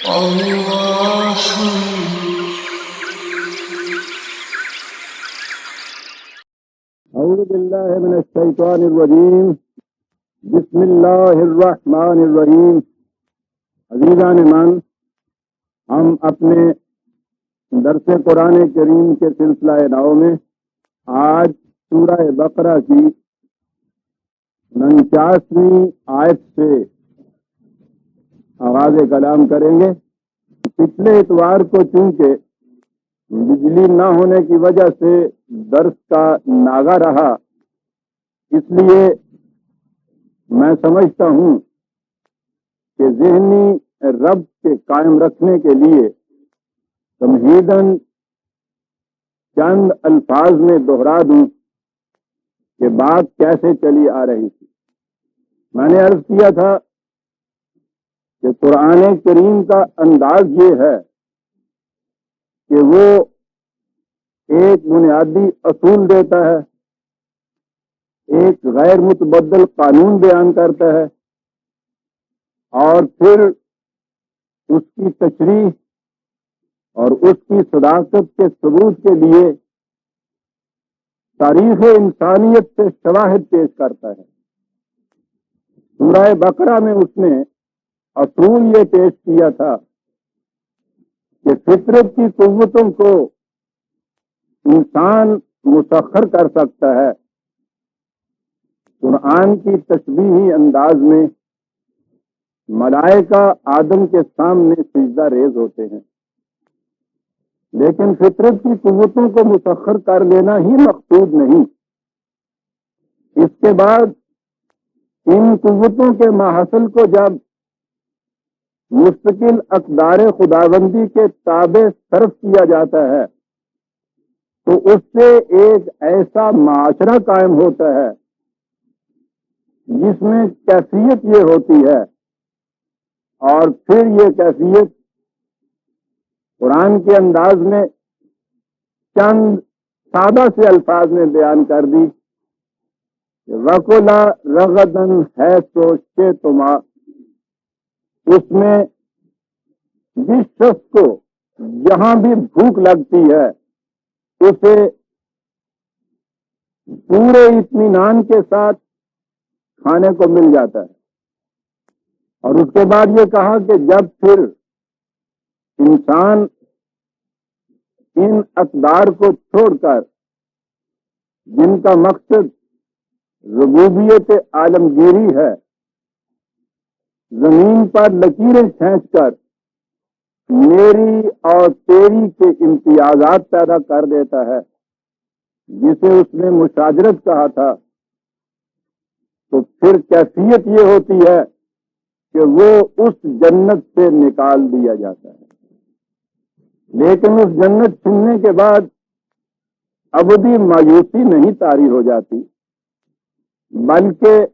الله اعوذ باللہ من الشیطان الرجیم بسم اللہ الرحمن الرحیم۔ عزیزان من، ہم اپنے درس قرآن کریم کے سلسلہ نو میں آج سورہ بقرہ کی 49ویں آیت سے آغاز کلام کریں گے۔ پچھلے اتوار کو چونکہ بجلی نہ ہونے کی وجہ سے درس کا ناغہ رہا، اس لیے میں سمجھتا ہوں کہ ذہنی ربط کے قائم رکھنے کے لیے تمہیداً چند الفاظ میں دوہرا دوں کہ بات کیسے چلی آ رہی تھی۔ میں نے عرض کیا تھا کہ قرآن کریم کا انداز یہ ہے کہ وہ ایک بنیادی اصول دیتا ہے، ایک غیر متبدل قانون بیان کرتا ہے، اور پھر اس کی تشریح اور اس کی صداقت کے ثبوت کے لیے تاریخ انسانیت سے شواہد پیش کرتا ہے۔ سورہ بقرہ میں اس نے اصول یہ پیش کیا تھا کہ فطرت کی قوتوں کو انسان مسخر کر سکتا ہے۔ قرآن کی تشبیہی انداز میں ملائکہ آدم کے سامنے سجدہ ریز ہوتے ہیں، لیکن فطرت کی قوتوں کو مسخر کر لینا ہی مقصود نہیں۔ اس کے بعد ان قوتوں کے ماحصل کو جب مستقل اقدار خداوندی کے تابع صرف کیا جاتا ہے تو اس سے ایک ایسا معاشرہ قائم ہوتا ہے جس میں کیفیت یہ ہوتی ہے، اور پھر یہ کیفیت قرآن کے انداز میں چند سادہ سے الفاظ میں بیان کر دی کہ وَقُلَا رَغَدًا حَيْثُ شِئْتُمَا۔ اس میں جس شخص کو جہاں بھی بھوک لگتی ہے اسے پورے اطمینان کے ساتھ کھانے کو مل جاتا ہے۔ اور اس کے بعد یہ کہا کہ جب پھر انسان ان اقدار کو چھوڑ کر جن کا مقصد ربوبیت عالمگیری ہے، زمین پر لکیریں کھینچ کر میری اور تیری کے امتیازات پیدا کر دیتا ہے، جسے اس نے مشاجرت کہا تھا، تو پھر کیفیت یہ ہوتی ہے کہ وہ اس جنت سے نکال دیا جاتا ہے۔ لیکن اس جنت چھننے کے بعد ابدی مایوسی نہیں طاری ہو جاتی، بلکہ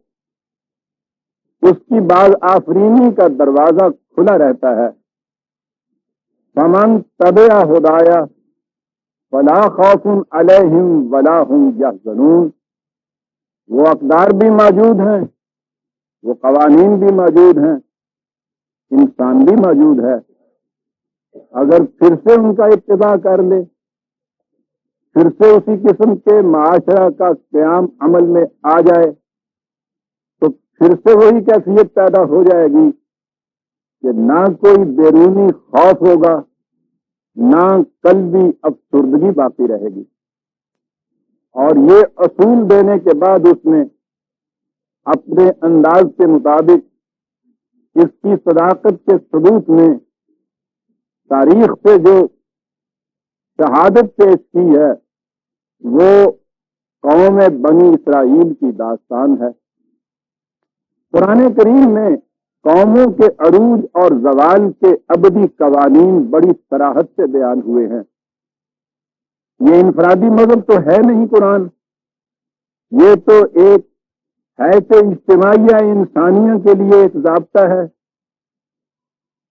اس کی باز آفرینی کا دروازہ کھلا رہتا ہے۔ فَمَن تَبِعَ هُدَايَ فَلَا خَوْفٌ عَلَيْهِمْ وَلَا هُمْ يَحْزَنُونَ۔ وہ اقدار بھی موجود ہیں، وہ قوانین بھی موجود ہیں، انسان بھی موجود ہے۔ اگر پھر سے ان کا اتباع کر لے، پھر سے اسی قسم کے معاشرہ کا قیام عمل میں آ جائے، تو پھر سے وہی کیفیت پیدا ہو جائے گی کہ نہ کوئی بیرونی خوف ہوگا، نہ قلبی افسردگی باقی رہے گی۔ اور یہ اصول دینے کے بعد اس نے اپنے انداز کے مطابق اس کی صداقت کے ثبوت میں تاریخ سے جو شہادت پیش کی ہے وہ قوم بنی اسرائیل کی داستان ہے۔ قرآن کریم میں قوموں کے عروج اور زوال کے ابدی قوانین بڑی صراحت سے بیان ہوئے ہیں۔ یہ انفرادی مذہب تو ہے نہیں قرآن، یہ تو ایک حیث اجتماعیہ انسانیہ کے لیے ایک ضابطہ ہے۔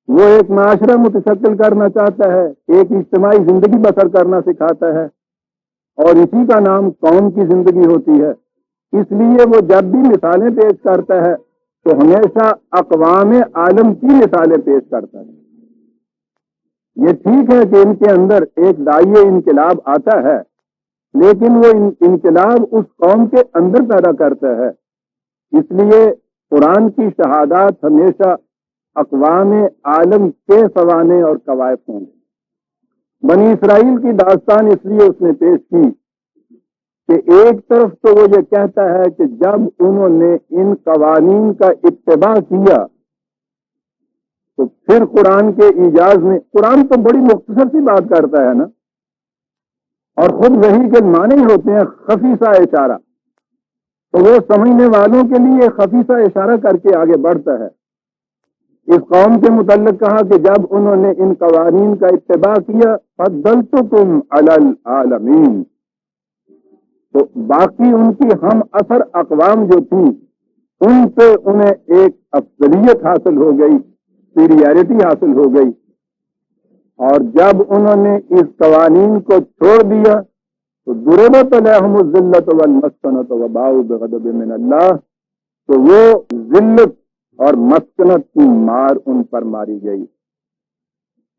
وہ ایک معاشرہ متشکل کرنا چاہتا ہے، ایک اجتماعی زندگی بسر کرنا سکھاتا ہے، اور اسی کا نام قوم کی زندگی ہوتی ہے۔ اس لیے وہ جب بھی مثالیں پیش کرتا ہے تو ہمیشہ اقوام عالم کی مثالیں پیش کرتا ہے۔ یہ ٹھیک ہے کہ ان کے اندر ایک داعیہ انقلاب آتا ہے، لیکن وہ انقلاب اس قوم کے اندر پیدا کرتا ہے۔ اس لیے قرآن کی شہادات ہمیشہ اقوام عالم کے سوانح اور قوائف ہوں گے۔ بنی اسرائیل کی داستان اس لیے اس نے پیش کی کہ ایک طرف تو وہ یہ کہتا ہے کہ جب انہوں نے ان قوانین کا اتباع کیا تو پھر قرآن کے ایجاز میں، قرآن تو بڑی مختصر سی بات کرتا ہے نا، اور خود وہی کے معنی ہوتے ہیں خفیصہ اشارہ، تو وہ سمجھنے والوں کے لیے خفیصہ اشارہ کر کے آگے بڑھتا ہے۔ اس قوم کے متعلق کہا کہ جب انہوں نے ان قوانین کا اتباع کیا فضلتکم علی العالمین، تو باقی ان کی ہم اثر اقوام جو تھی ان پہ انہیں ایک افضلیت حاصل ہو گئی، سپیریئرٹی حاصل ہو گئی، اور جب انہوں نے اس قوانین کو چھوڑ دیا تو ضربت علیہم الذلۃ والمسکنۃ وباؤوا بغضب من اللہ، تو وہ ذلت اور مسکنت کی مار ان پر ماری گئی،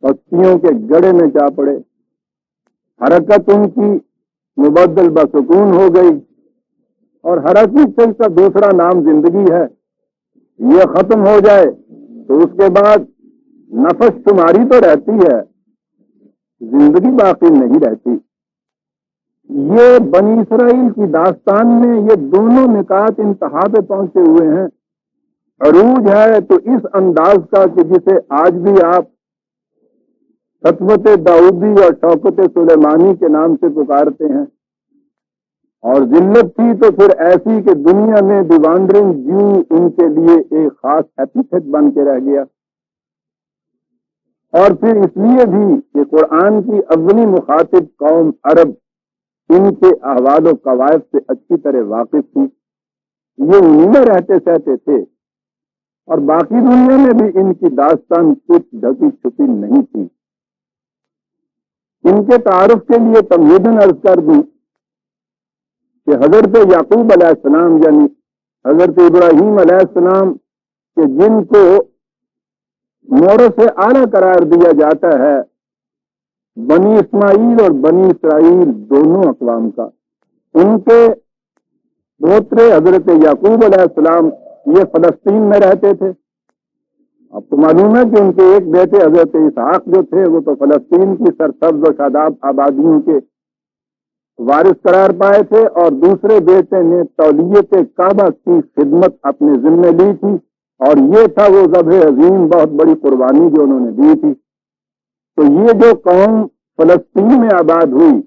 پستیوں کے گڑھے میں جا پڑے، حرکت ان کی مبدل بسکون ہو گئی، اور حرکت سے کا دوسرا نام زندگی ہے، یہ ختم ہو جائے تو اس کے بعد نفس شماری تو رہتی ہے، زندگی باقی نہیں رہتی۔ یہ بنی اسرائیل کی داستان میں یہ دونوں نکات انتہا پہ پہنچے ہوئے ہیں۔ عروج ہے تو اس انداز کا کہ جسے آج بھی آپ سطوت داؤدی اور شوکت سلیمانی کے نام سے پکارتے ہیں، اور ذلت تھی تو پھر ایسی کہ دنیا میں دی وانڈرنگ جیو ان کے لیے ایک خاص ایپیتھٹ بن کے رہ گیا۔ اور پھر اس لیے بھی کہ قرآن کی اولی مخاطب قوم عرب ان کے احوال و قوائف سے اچھی طرح واقف تھی، یہ انہی میں رہتے سہتے تھے، اور باقی دنیا میں بھی ان کی داستان کچھ ڈھکی چھپی نہیں تھی۔ ان کے تعارف کے لیے تمہیداً عرض کر دوں کہ حضرت یعقوب علیہ السلام یعنی حضرت ابراہیم علیہ السلام کہ جن کو مورث اعلیٰ قرار دیا جاتا ہے بنی اسماعیل اور بنی اسرائیل دونوں اقوام کا، ان کے پوترے حضرت یعقوب علیہ السلام یہ فلسطین میں رہتے تھے۔ آپ کو معلوم ہے کہ ان کے ایک بیٹے حضرت اسحاق جو تھے وہ تو فلسطین کی سرسبز و شاداب آبادیوں کے وارث قرار پائے تھے، اور دوسرے بیٹے نے تولیت کعبہ کی خدمت اپنے ذمے لی تھی، اور یہ تھا وہ ذبح عظیم، بہت بڑی قربانی جو انہوں نے دی تھی۔ تو یہ جو قوم فلسطین میں آباد ہوئی،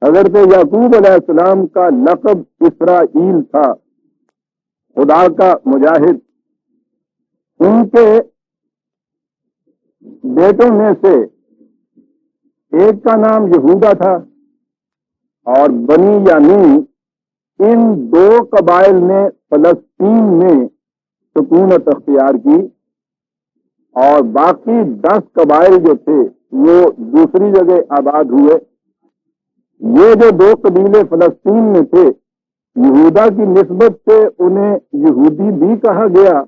حضرت یعقوب علیہ السلام کا لقب اسرائیل تھا، خدا کا مجاہد۔ ان کے بیٹوں میں سے ایک کا نام یہودا تھا، اور بنی یامین، ان دو قبائل نے فلسطین میں سکونت اختیار کی، اور باقی 10 قبائل جو تھے وہ دوسری جگہ آباد ہوئے۔ یہ جو 2 قبیلے فلسطین میں تھے، یہودا کی نسبت سے انہیں یہودی بھی کہا گیا،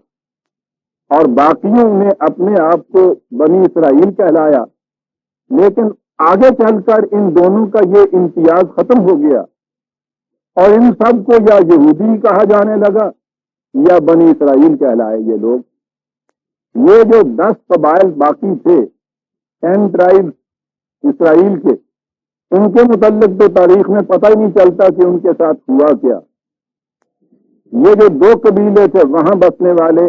اور باقیوں نے اپنے آپ کو بنی اسرائیل کہلایا، لیکن آگے چل کر ان دونوں کا یہ امتیاز ختم ہو گیا، اور ان سب کو یا یہودی کہا جانے لگا یا بنی اسرائیل کہلائے یہ لوگ۔ یہ جو 10 قبائل باقی تھے 10 ٹرائب اسرائیل کے، ان کے متعلق تو تاریخ میں پتہ ہی نہیں چلتا کہ ان کے ساتھ ہوا کیا۔ یہ جو 2 قبیلے تھے وہاں بسنے والے،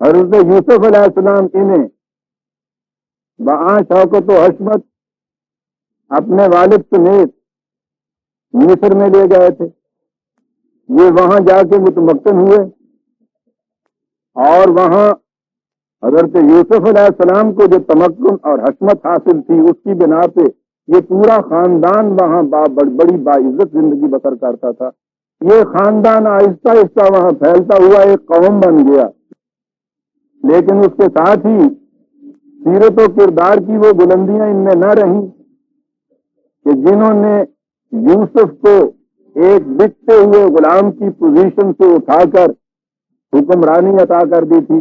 حضرت یوسف علیہ السلام انہیں بآ شوکت و حشمت اپنے والد سمیت مصر میں لے گئے تھے۔ یہ وہاں جا کے متمکن ہوئے، اور وہاں حضرت یوسف علیہ السلام کو جو تمکن اور حشمت حاصل تھی اس کی بنا پہ یہ پورا خاندان وہاں بڑی باعزت زندگی بسر کرتا تھا۔ یہ خاندان آہستہ آہستہ وہاں پھیلتا ہوا ایک قوم بن گیا، لیکن اس کے ساتھ ہی سیرت و کردار کی وہ بلندیاں ان میں نہ رہیں کہ جنہوں نے یوسف کو ایک بکتے ہوئے غلام کی پوزیشن سے اٹھا کر حکمرانی عطا کر دی تھی۔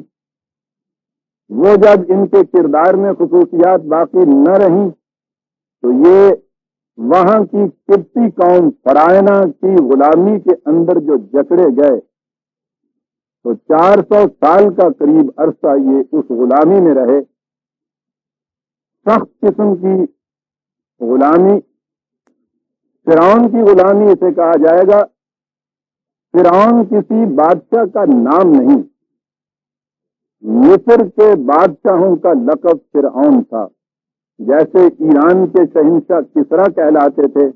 وہ جب ان کے کردار میں خصوصیات باقی نہ رہیں تو یہ وہاں کی قبطی قوم فرائنہ کی غلامی کے اندر جو جکڑے گئے تو 400 سال کا قریب عرصہ یہ اس غلامی میں رہے. سخت قسم کی غلامی، فرعون کی غلامی اسے کہا جائے گا. فرعون کسی بادشاہ کا نام نہیں، مصر کے بادشاہوں کا لقب فرعون تھا. جیسے ایران کے شہنشاہ کسرا کہلاتے تھے،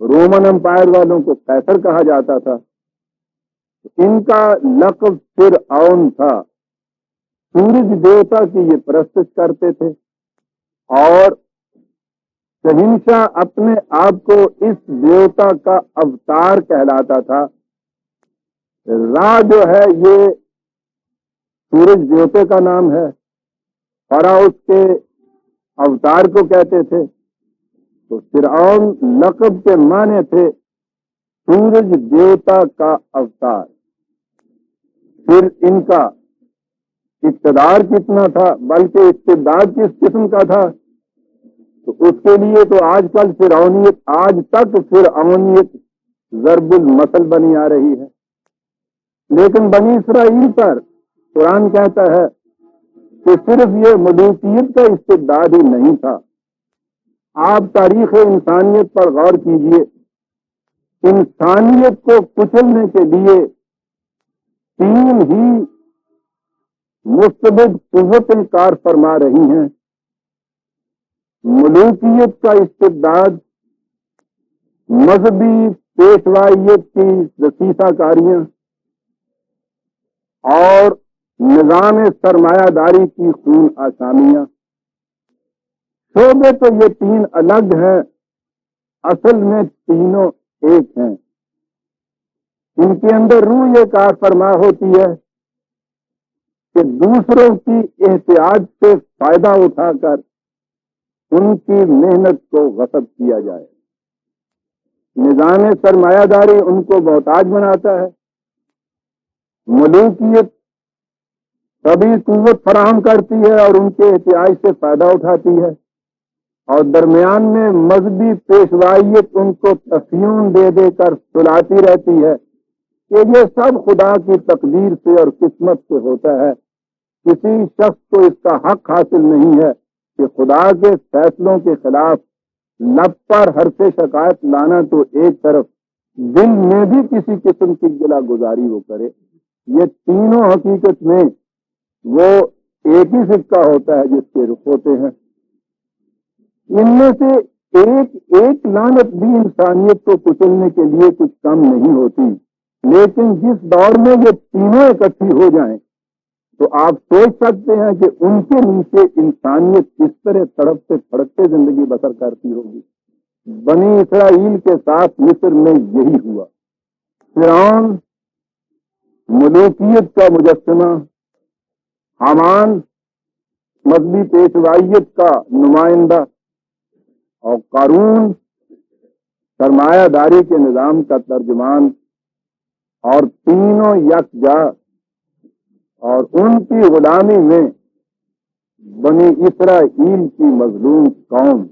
رومن امپائر والوں کو قیصر کہا جاتا تھا، ان کا لقب فرعون تھا. سورج دیوتا کی یہ پرستش کرتے تھے اور شہنشاہ اپنے آپ کو اس دیوتا کا اوتار کہلاتا تھا. را جو ہے یہ سورج دیوتے کا نام ہے، فرا اس کے اوتار کو کہتے تھے. تو فرعون لقب کے معنی تھے سورج دیوتا کا اوتار. پھر ان کا اقتدار کتنا تھا، بلکہ استبداد کس قسم کا تھا، تو اس کے لیے تو آج کل فرعونیت، آج تک فرعونیت ضرب المثل بنی آ رہی ہے. لیکن بنی اسرائیل پر قرآن کہتا ہے کہ صرف یہ ملوکیت کا استبداد ہی نہیں تھا. آپ تاریخ انسانیت پر غور کیجئے، انسانیت کو کچلنے کے لیے 3 ہی مستبد قوتیں کار فرما رہی ہیں: ملوکیت کا استبداد، مذہبی پیشوائیت کی دسیسہ کاریاں، اور نظام سرمایہ داری کی خون آشامیاں. شعبے تو یہ 3 الگ ہیں، اصل میں تینوں ایک ہیں. ان کے اندر روح یہ کار فرما ہوتی ہے کہ دوسروں کی احتیاج سے فائدہ اٹھا کر ان کی محنت کو غصب کیا جائے. نظام سرمایہ داری ان کو محتاج بناتا ہے. ملوکیت سبھی قوت فراہم کرتی ہے اور ان کے احتیاج سے فائدہ اٹھاتی ہے، اور درمیان میں مذہبی پیشوائیت ان کو تفہیم دے دے کر سلاتی رہتی ہے کہ یہ سب خدا کی تقدیر سے اور قسمت سے ہوتا ہے. کسی شخص کو اس کا حق حاصل نہیں ہے کہ خدا کے فیصلوں کے خلاف لب پر حرف شکایت لانا تو ایک طرف، دل میں بھی کسی قسم کی گلہ گزاری وہ کرے. یہ تینوں حقیقت میں وہ ایک ہی سکہ ہوتا ہے جس کے رخ ہوتے ہیں. ان میں سے ایک لعنت بھی انسانیت کو کچلنے کے لیے کچھ کم نہیں ہوتی. لیکن جس دور میں یہ تینوں اکٹھی ہو جائیں تو آپ سوچ سکتے ہیں کہ ان کے نیچے انسانیت کس طرح تڑپتے پھڑکتے زندگی بسر کرتی ہوگی. بنی اسرائیل کے ساتھ مصر میں یہی ہوا. فرعون ملوکیت کا مجسمہ، حامان مذہبی پیشوائیت کا نمائندہ، اور قارون سرمایہ داری کے نظام کا ترجمان، اور تینوں یکجا، اور ان کی غلامی میں بنی اسرائیل کی مظلوم قوم.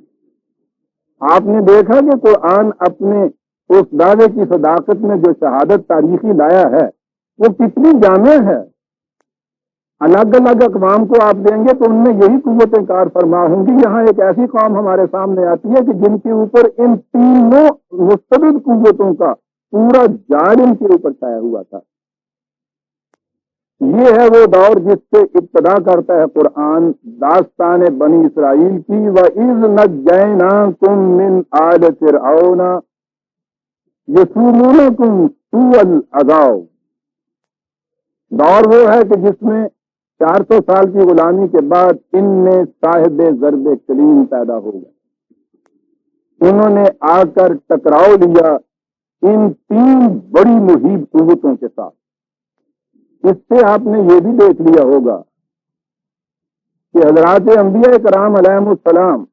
آپ نے دیکھا کہ قرآن اپنے اس دعوے کی صداقت میں جو شہادت تاریخی لایا ہے وہ کتنی جامع ہے. الگ الگ اقوام کو آپ دیں گے تو ان میں یہی قوتیں کار فرما ہوں گی. یہاں ایک ایسی قوم ہمارے سامنے آتی ہے کہ جن کے اوپر ان تینوں مستبد قوتوں کا پورا جال ان کے اوپر چھایا ہوا تھا. یہ ہے وہ دور جس سے ابتدا کرتا ہے قرآن داستان بنی اسرائیل کی. وَإِذْ نَجَّيْنَاكُمْ مِنْ آلِ فِرْعَوْنَ يَسُومُونَكُمْ سُوءَ الْعَذَابِ. دور وہ ہے کہ جس میں 400 سال کی غلامی کے بعد ان میں صاحب ضرب کلیم پیدا ہو گئے. انہوں نے آ کر ٹکراؤ لیا ان 3 بڑی محیط قوتوں کے ساتھ. اس سے آپ نے یہ بھی دیکھ لیا ہوگا کہ حضرات انبیاء کرام علیہم السلام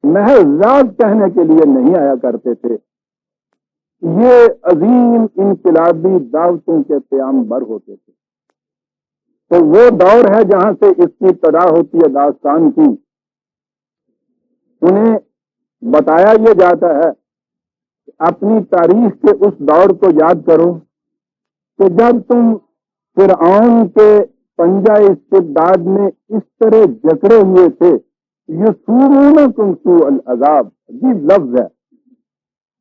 محض ذات کہنے کے لیے نہیں آیا کرتے تھے. یہ عظیم انقلابی دعوتوں کے پیغمبر ہوتے تھے. تو وہ دور ہے جہاں سے اس کی ابتدا ہوتی ہے داستان کی. انہیں بتایا یہ جاتا ہے کہ اپنی تاریخ کے اس دور کو یاد کرو کہ جب تم فرعون کے پنجہ استبداد میں اس طرح جکڑے ہوئے تھے. یسومونکم سوء العذاب، عجیب لفظ ہے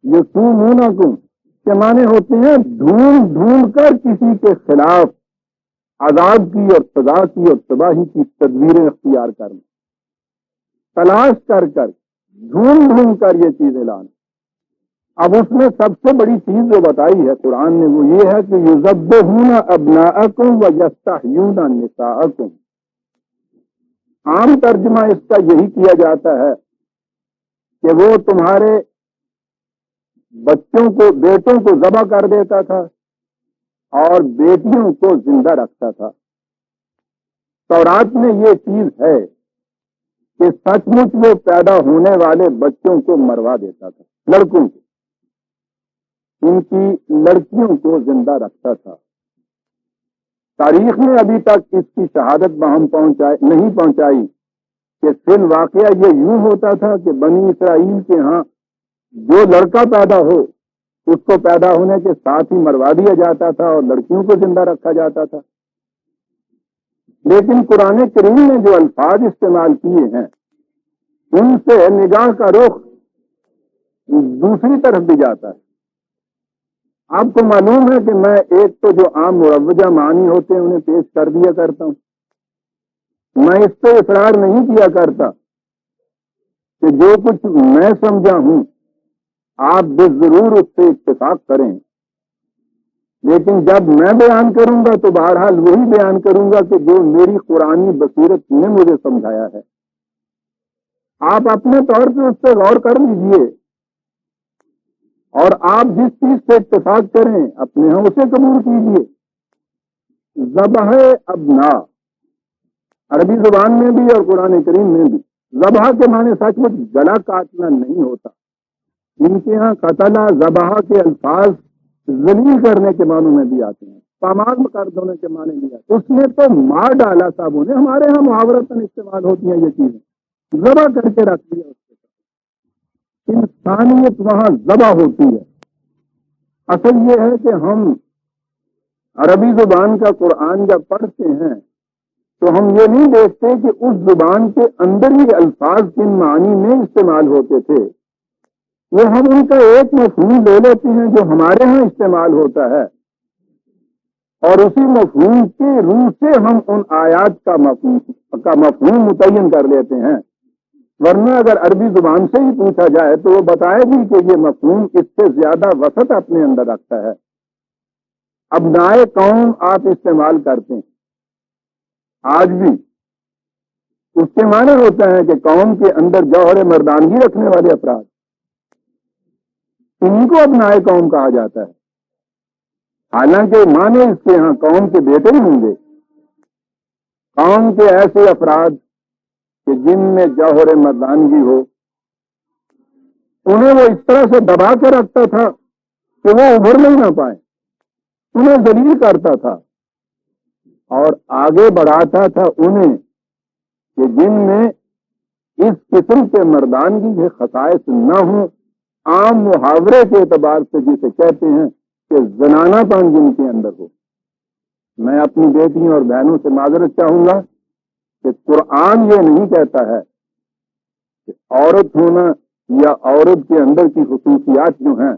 یسومونکم، کے معنی ہوتے ہیں ڈھونڈ ڈھونڈ کر کسی کے خلاف عذاب کی اور سزا کی اور تباہی کی تدبیریں اختیار کرنا، تلاش کر کر ڈھونڈ ڈھونڈ کر یہ چیزیں لانا. اب اس میں سب سے بڑی چیز جو بتائی ہے قرآن نے وہ یہ ہے کہ یذبحون ابناءکم ویستحیون نساءکم. عام ترجمہ اس کا یہی کیا جاتا ہے کہ وہ تمہارے بچوں کو، بیٹوں کو ذبح کر دیتا تھا اور بیٹیوں کو زندہ رکھتا تھا. تورات میں یہ چیز ہے کہ سچ مچ وہ پیدا ہونے والے بچوں کو مروا دیتا تھا، لڑکوں کو، ان کی لڑکیوں کو زندہ رکھتا تھا. تاریخ نے ابھی تک اس کی شہادت بہم نہیں پہنچائی کہ فی الواقعہ یہ یوں ہوتا تھا کہ بنی اسرائیل کے ہاں جو لڑکا پیدا ہو اس کو پیدا ہونے کے ساتھ ہی مروا دیا جاتا تھا اور لڑکیوں کو زندہ رکھا جاتا تھا. لیکن قرآن کریم نے جو الفاظ استعمال کیے ہیں ان سے نگاہ کا رخ دوسری طرف بھی جاتا ہے. آپ کو معلوم ہے کہ میں ایک تو جو عام مروجہ معنی ہوتے ہیں انہیں پیش کر دیا کرتا ہوں. میں اس پہ اصرار نہیں کیا کرتا کہ جو کچھ میں سمجھا ہوں آپ ضرور اس سے اتفاق کریں، لیکن جب میں بیان کروں گا تو بہرحال وہی بیان کروں گا کہ جو میری قرآنی بصیرت نے مجھے سمجھایا ہے. آپ اپنے طور پہ اس پہ غور کر لیجئے اور آپ جس چیز سے اتفاق کریں اپنے ہاں اسے قبول کیجئے. ذبح ابناء عربی زبان میں بھی اور قرآن کریم میں بھی ذبح کے معنی سچ مچ گلا کاٹنا نہیں ہوتا. ان کے ہاں قتلہ ذبح کے الفاظ ذلیل کرنے کے معنوں میں بھی آتے ہیں، پامال کر دینے کے معنی بھی آتے ہیں. اس نے تو مار ڈالا صاحبوں نے، ہمارے ہاں محاورتاً استعمال ہوتی ہیں یہ چیزیں، ذبح کر کے رکھ دیا اس کے ساتھ. انسانیت وہاں ذبح ہوتی ہے. اصل یہ ہے کہ ہم عربی زبان کا قرآن جب پڑھتے ہیں تو ہم یہ نہیں دیکھتے کہ اس زبان کے اندر ہی الفاظ کن معنی میں استعمال ہوتے تھے. وہ ہم ان کا ایک مفہوم لے لیتے ہیں جو ہمارے ہاں استعمال ہوتا ہے اور اسی مفہوم کی روح سے ہم ان آیات کا مفہوم متعین کر لیتے ہیں. ورنہ اگر عربی زبان سے ہی پوچھا جائے تو وہ بتائے گی کہ یہ مفہوم اس سے زیادہ وسعت اپنے اندر رکھتا ہے. ابنائے قوم آپ استعمال کرتے ہیں آج بھی، اس کے معنی ہوتا ہے کہ قوم کے اندر جوہر مردانگی رکھنے والے افراد، انہیں کو ابنائے قوم کہا جاتا ہے. حالانکہ معنی اس کے ہاں قوم کے بیٹے ہی ہوں گے، قوم کے ایسے افراد کہ جن میں جوہر مردانگی ہو. انہیں وہ اس طرح سے دبا کے رکھتا تھا کہ وہ ابھر نہیں نہ پائے، انہیں ذلیل کرتا تھا اور آگے بڑھاتا تھا انہیں کہ جن میں اس قسم کے مردانگی کے خصائص نہ ہوں. عام محاورے کے اعتبار سے جسے کہتے ہیں کہ زنانہ پن جن کے اندر ہو. میں اپنی بیٹیوں اور بہنوں سے معذرت چاہوں گا کہ قرآن یہ نہیں کہتا ہے کہ عورت ہونا یا عورت کے اندر کی خصوصیات جو ہیں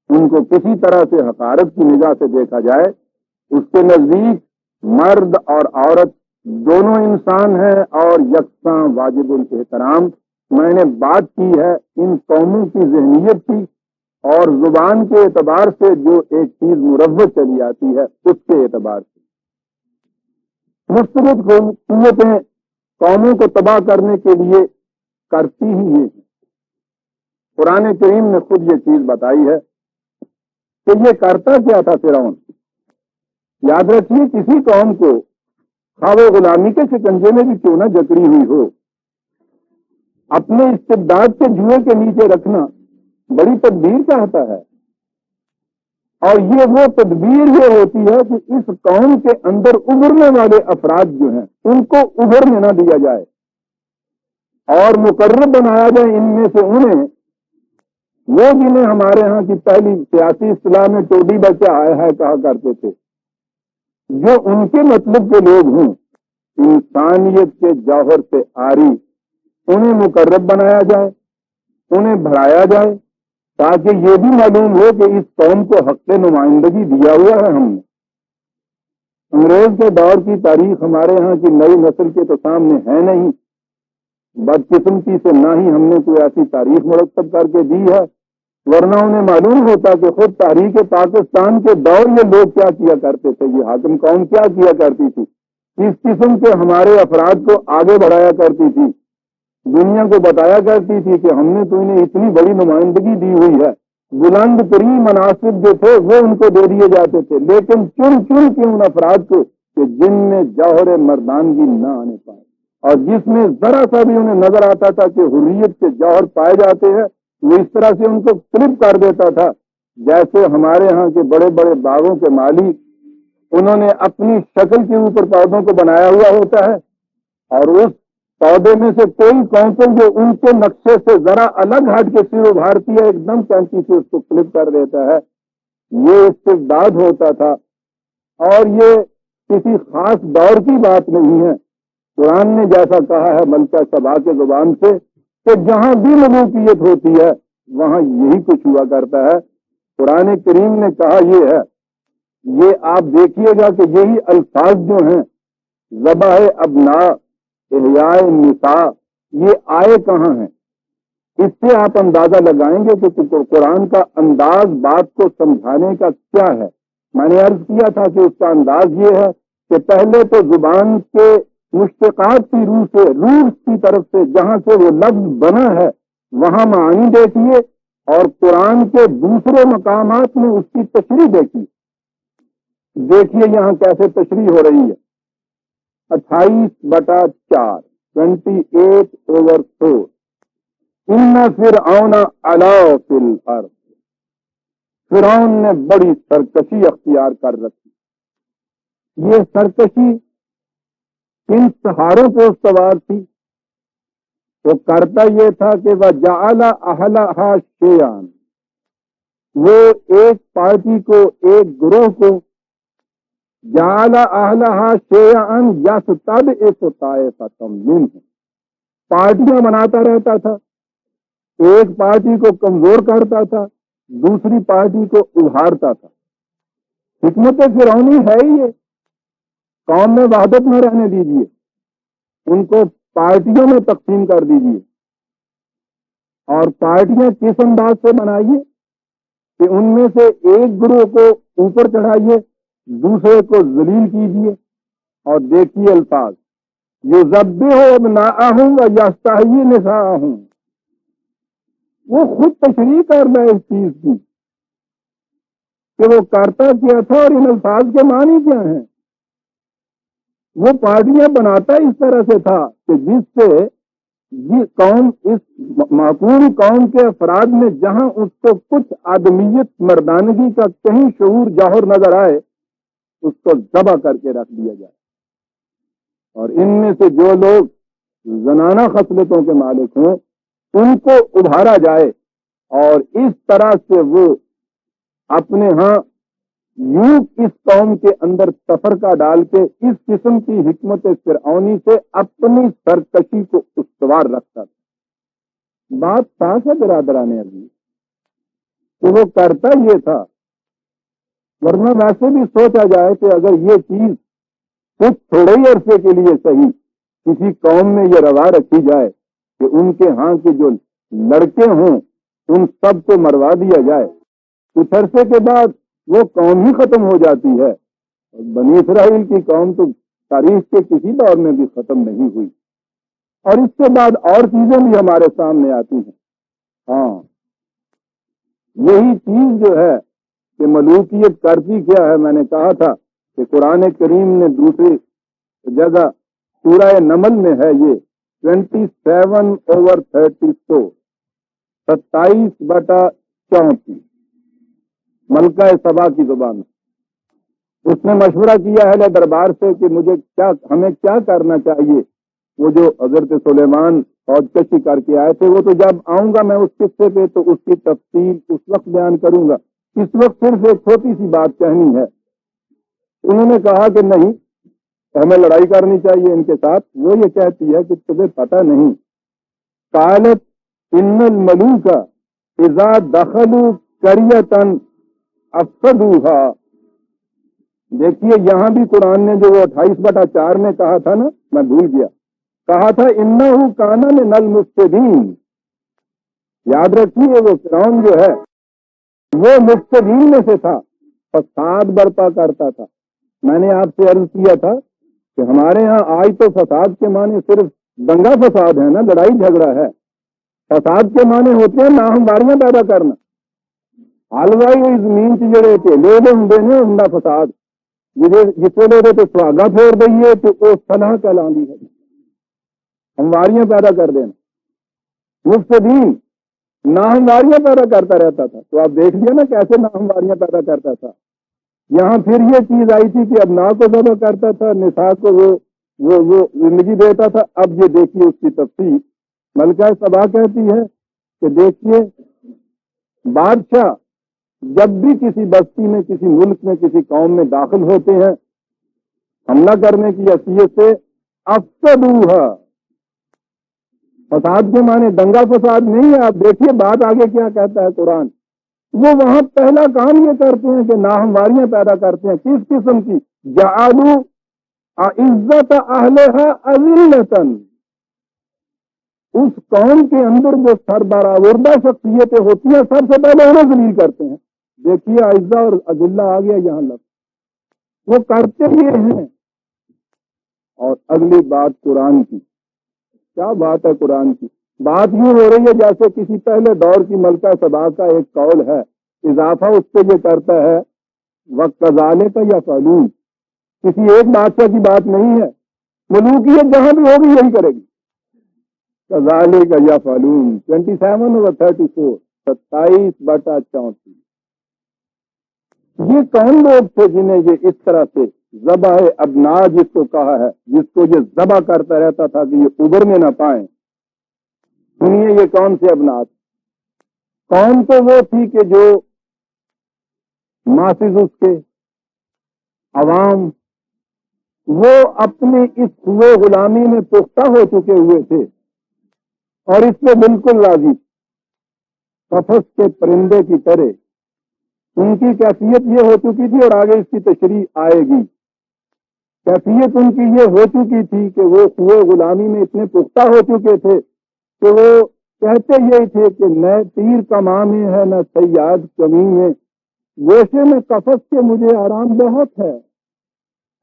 ان کو کسی طرح سے حقارت کی نگاہ سے دیکھا جائے. اس کے نزدیک مرد اور عورت دونوں انسان ہیں اور یکساں واجب الاحترام. میں نے بات کی ہے ان قوموں کی ذہنیت کی اور زبان کے اعتبار سے جو ایک چیز مروج چلی آتی ہے اس کے اعتبار سے. مستقل قوتیں قوموں کو تباہ کرنے کے لیے کرتی ہی یہ ہے. قرآن کریم نے خود یہ چیز بتائی ہے کہ یہ کرتا کیا تھا فرعون. یاد رکھیے کسی قوم کو خواہ وہ غلامی کے شکنجے میں بھی کیوں نہ جکڑی ہوئی ہو، اپنے استبداد کے جوئے کے نیچے رکھنا بڑی تدبیر چاہتا ہے اور یہ وہ تدبیر یہ ہوتی ہے کہ اس قوم کے اندر ابھرنے والے افراد جو ہیں ان کو ابھرنے نہ دیا جائے اور مقرر بنایا جائے ان میں سے انہیں، وہ جنہیں ہمارے ہاں کی پہلی سیاسی اصطلاح میں ٹوڈی بچہ آیا ہے کہا کرتے تھے، جو ان کے مطلب کے لوگ ہوں، انسانیت کے جوہر سے عاری، انہیں مقرب بنایا جائے، انہیں بڑھایا جائے، تاکہ یہ بھی معلوم ہو کہ اس قوم کو حق نمائندگی دیا ہوا ہے ہم نے۔ انگریز کے دور کی تاریخ ہمارے ہاں کی نئی نسل کے تو سامنے ہے نہیں، بدقسمتی سے نہ ہی ہم نے کوئی ایسی تاریخ مرتب کر کے دی ہے، ورنہ انہیں معلوم ہوتا کہ خود تاریخ پاکستان کے دور یہ لوگ کیا کیا کرتے تھے، یہ حاکم قوم کیا کیا کرتی تھی، کس قسم کے ہمارے افراد کو آگے بڑھایا کرتی تھی، دنیا کو بتایا کرتی تھی کہ ہم نے تو انہیں اتنی بڑی نمائندگی دی ہوئی ہے، بلند ترین مناصب جو تھے وہ ان کو دے دیے جاتے تھے، لیکن چن چن کے ان افراد کو کہ جن میں جوہر مردانگی نہ آنے پائے، اور جس میں ذرا سا بھی انہیں نظر آتا تھا کہ حریت کے جوہر پائے جاتے ہیں، وہ اس طرح سے ان کو فلپ کر دیتا تھا، جیسے ہمارے ہاں کے بڑے بڑے باغوں کے مالی، انہوں نے اپنی شکل کے اوپر پودوں کو بنایا ہوا ہوتا ہے، اور اس پودے میں سے کوئی کونسل جو ان کے نقشے سے ذرا الگ ہٹ کے سر ابھارتی ہے، ایک دم کینچی سے اس کو فلپ کر دیتا ہے۔ یہ استبداد ہوتا تھا، اور یہ کسی خاص دور کی بات نہیں ہے۔ قرآن نے جیسا کہا ہے ملکہ سبا کے زبان سے کہ جہاں بھی ملوکیت ہوتی ہے وہاں یہی کچھ ہوا کرتا ہے۔ قرآن کریم نے کہا یہ ہے، یہ آپ دیکھیے گا کہ یہی الفاظ جو ہیں ذبح ابناء، احیاء نساء، یہ آئے کہاں ہیں؟ اس سے آپ اندازہ لگائیں گے کہ قرآن کا انداز بات کو سمجھانے کا کیا ہے۔ میں نے عرض کیا تھا کہ اس کا انداز یہ ہے کہ پہلے تو زبان کے مشتقات کی روح سے، روح کی طرف سے جہاں سے وہ لفظ بنا ہے وہاں معانی دیکھیے، اور قرآن کے دوسرے مقامات میں اس کی تشریح دیکھیے۔ دیکھیے یہاں کیسے تشریح ہو رہی ہے۔ 28/4، 28/4، ان فرعون علا فی الارض، فرعون نے بڑی سرکشی اختیار کر رکھی۔ یہ سرکشی کن سہاروں پہ استوار تھی؟ وہ کرتا یہ تھا کہ وَجَعَلَ أَهْلَهَا شِيَعًا، وہ ایک پارٹی کو، ایک گروہ کو، جَعَلَ أَهْلَهَا شِيَعًا يَسْتَضْعِفُ طَائِفَةً مِّنْهُمْ، پارٹیاں بناتا رہتا تھا، ایک پارٹی کو کمزور کرتا تھا، دوسری پارٹی کو ابھارتا تھا۔ حکمت فرعونی ہے ہی یہ، قوم میں وحدت نہ رہنے دیجیے، ان کو پارٹیوں میں تقسیم کر دیجیے، اور پارٹیاں کس انداز سے بنائیے کہ ان میں سے ایک گروہ کو اوپر چڑھائیے، دوسرے کو ذلیل کیجیے، اور دیکھیے الفاظ یذبح ابناءہم ویستحیی نساءہم، وہ خود تشریح کر رہا ہے اس چیز کی کہ وہ کرتا کیا تھا اور ان الفاظ کے معنی کیا ہیں۔ وہ پارٹیاں بناتا اس طرح سے تھا کہ جس سے یہ قوم، اس معقول قوم کے افراد میں جہاں اس کو کچھ آدمیت، مردانگی کا کہیں شعور ظاہر نظر آئے، اس کو ذبح کر کے رکھ دیا جائے، اور ان میں سے جو لوگ زنانہ خصلتوں کے مالک ہوں ان کو ابھارا جائے، اور اس طرح سے وہ اپنے ہاں یوں اس قوم کے اندر تفرقہ ڈال کے اس قسم کی حکمت فرعونی سے اپنی سرکشی کو استوار رکھتا تھا۔ بات صاف ہے برادران عزیز کہ وہ کرتا یہ تھا، ورنہ ویسے بھی سوچا جائے کہ اگر یہ چیز کچھ تھوڑے ہی عرصے کے لیے صحیح کسی قوم میں یہ روا رکھی جائے کہ ان کے ہاں کے جو لڑکے ہوں ان سب کو مروا دیا جائے، کچھ عرصے کے بعد وہ قوم ہی ختم ہو جاتی ہے، اور بنی اسرائیل کی قوم تو تاریخ کے کسی دور میں بھی ختم نہیں ہوئی، اور اس کے بعد اور چیزیں بھی ہمارے سامنے آتی ہیں۔ ہاں، یہی چیز جو ہے کہ ملوکیت کرتی کیا ہے، میں نے کہا تھا کہ قرآن کریم نے دوسری جگہ سورہ نمل میں ہے یہ 27/34، 27/34، ملکہ سبا کی زبان میں۔ اس نے مشورہ کیا اہل دربار سے کہ ہمیں کیا کرنا چاہیے۔ وہ جو حضرت سلیمان فوج کشی کر کے آئے تھے، وہ تو جب آؤں گا میں اس قصے پہ تو اس کی تفصیل اس وقت بیان کروں گا، اس وقت صرف ایک چھوٹی سی بات کہنی ہے۔ انہوں نے کہا کہ نہیں، ہمیں لڑائی کرنی چاہیے ان کے ساتھ۔ وہ یہ کہتی ہے کہ تمہیں پتہ نہیں، قالت ان الملوک اذا دخلوا قریۃ افسدوها۔ دیکھیے یہاں بھی قرآن نے جو 28/4 میں کہا تھا نا، میں بھول گیا، کہا تھا انہ کان من المفسدین۔ یاد رکھیے وہ فرعون جو ہے وہ مفسدین میں سے تھا، فساد برپا کرتا تھا۔ میں نے آپ سے عرض کیا تھا کہ ہمارے ہاں آج تو فساد کے معنی صرف دنگا فساد ہے نا، لڑائی جھگڑا ہے۔ فساد کے معنی ہوتے ہیں ناہمواریاں پیدا کرنا۔ حلوائی ہوئی زمین سے جڑے ٹھیلے ہوں نے ہوں فساد جس ویلے تو سہاگا پھوڑ دئیے تو وہ صلاح کہلاندی ہے، ہمواریاں پیدا کر دینا۔ مفسدین ناہمواریاں پیدا کرتا رہتا تھا، تو آپ دیکھ لیا نا کیسے ناہمواریاں پیدا کرتا تھا۔ یہاں پھر یہ چیز آئی تھی کہ ابناء کو ذبح کرتا تھا، نساء کو وہ زندگی دیتا تھا۔ اب یہ دیکھیے اس کی تفصیل۔ ملکہ سبا کہتی ہے کہ دیکھیے بادشاہ جب بھی کسی بستی میں، کسی ملک میں، کسی قوم میں داخل ہوتے ہیں حملہ کرنے کی حیثیت سے، افسدوها، فساد کے معنی دنگا فساد نہیں ہے۔ آپ دیکھیے بات آگے کیا کہتا ہے قرآن۔ وہ وہاں پہلا کام یہ کرتے ہیں کہ ناہمواریاں پیدا کرتے ہیں۔ کس قسم کی؟ جعلوا عزت اہلھا اذلۃ، اس قوم کے اندر جو سربراوردہ شخصیتیں ہوتی ہیں سب سے پہلے انہیں ذلیل کرتے ہیں۔ دیکھیے عزہ اور اذلہ آ گیا یہاں لفظ، وہ کرتے یہ ہیں۔ اور اگلی بات قرآن کی، کیا بات ہے قرآن کی؟ بات یوں ہو رہی ہے جیسے کسی پہلے دور کی ملکہ سبا کا ایک قول ہے، اضافہ اس پہ یہ کرتا ہے وَكَذَلِكَ يَفْعَلُونَ۔ کسی ایک بادشاہ کی بات نہیں ہے، ملوکیت جہاں بھی ہوگی یہی کرے گی۔ كَذَلِكَ يَفْعَلُونَ 27/34، 27/34۔ یہ کون لوگ تھے جنہیں یہ اس طرح سے ذبح ابناء جس کو کہا ہے، جس کو یہ ذبح کرتا رہتا تھا کہ یہ ابھرنے نہ پائیں؟ سنیے یہ کون سے ابناء تھے؟ کون تو وہ تھی کہ جو ماسز اس کے عوام وہ اپنی اس ہوئے غلامی میں پختہ ہو چکے ہوئے تھے اور اس میں بالکل راضی، قفس کے پرندے کی طرح ان کی کیفیت یہ ہو چکی تھی، اور آگے اس کی تشریح آئے گی۔ کیفیت ان کی یہ ہو چکی تھی کہ وہ ہوئے غلامی میں اتنے پختہ ہو چکے تھے کہ وہ کہتے یہی تھے کہ نہ تیر کماں میں ہے نہ صیاد کمی میں، گوشے میں قفس کے مجھے آرام بہت ہے۔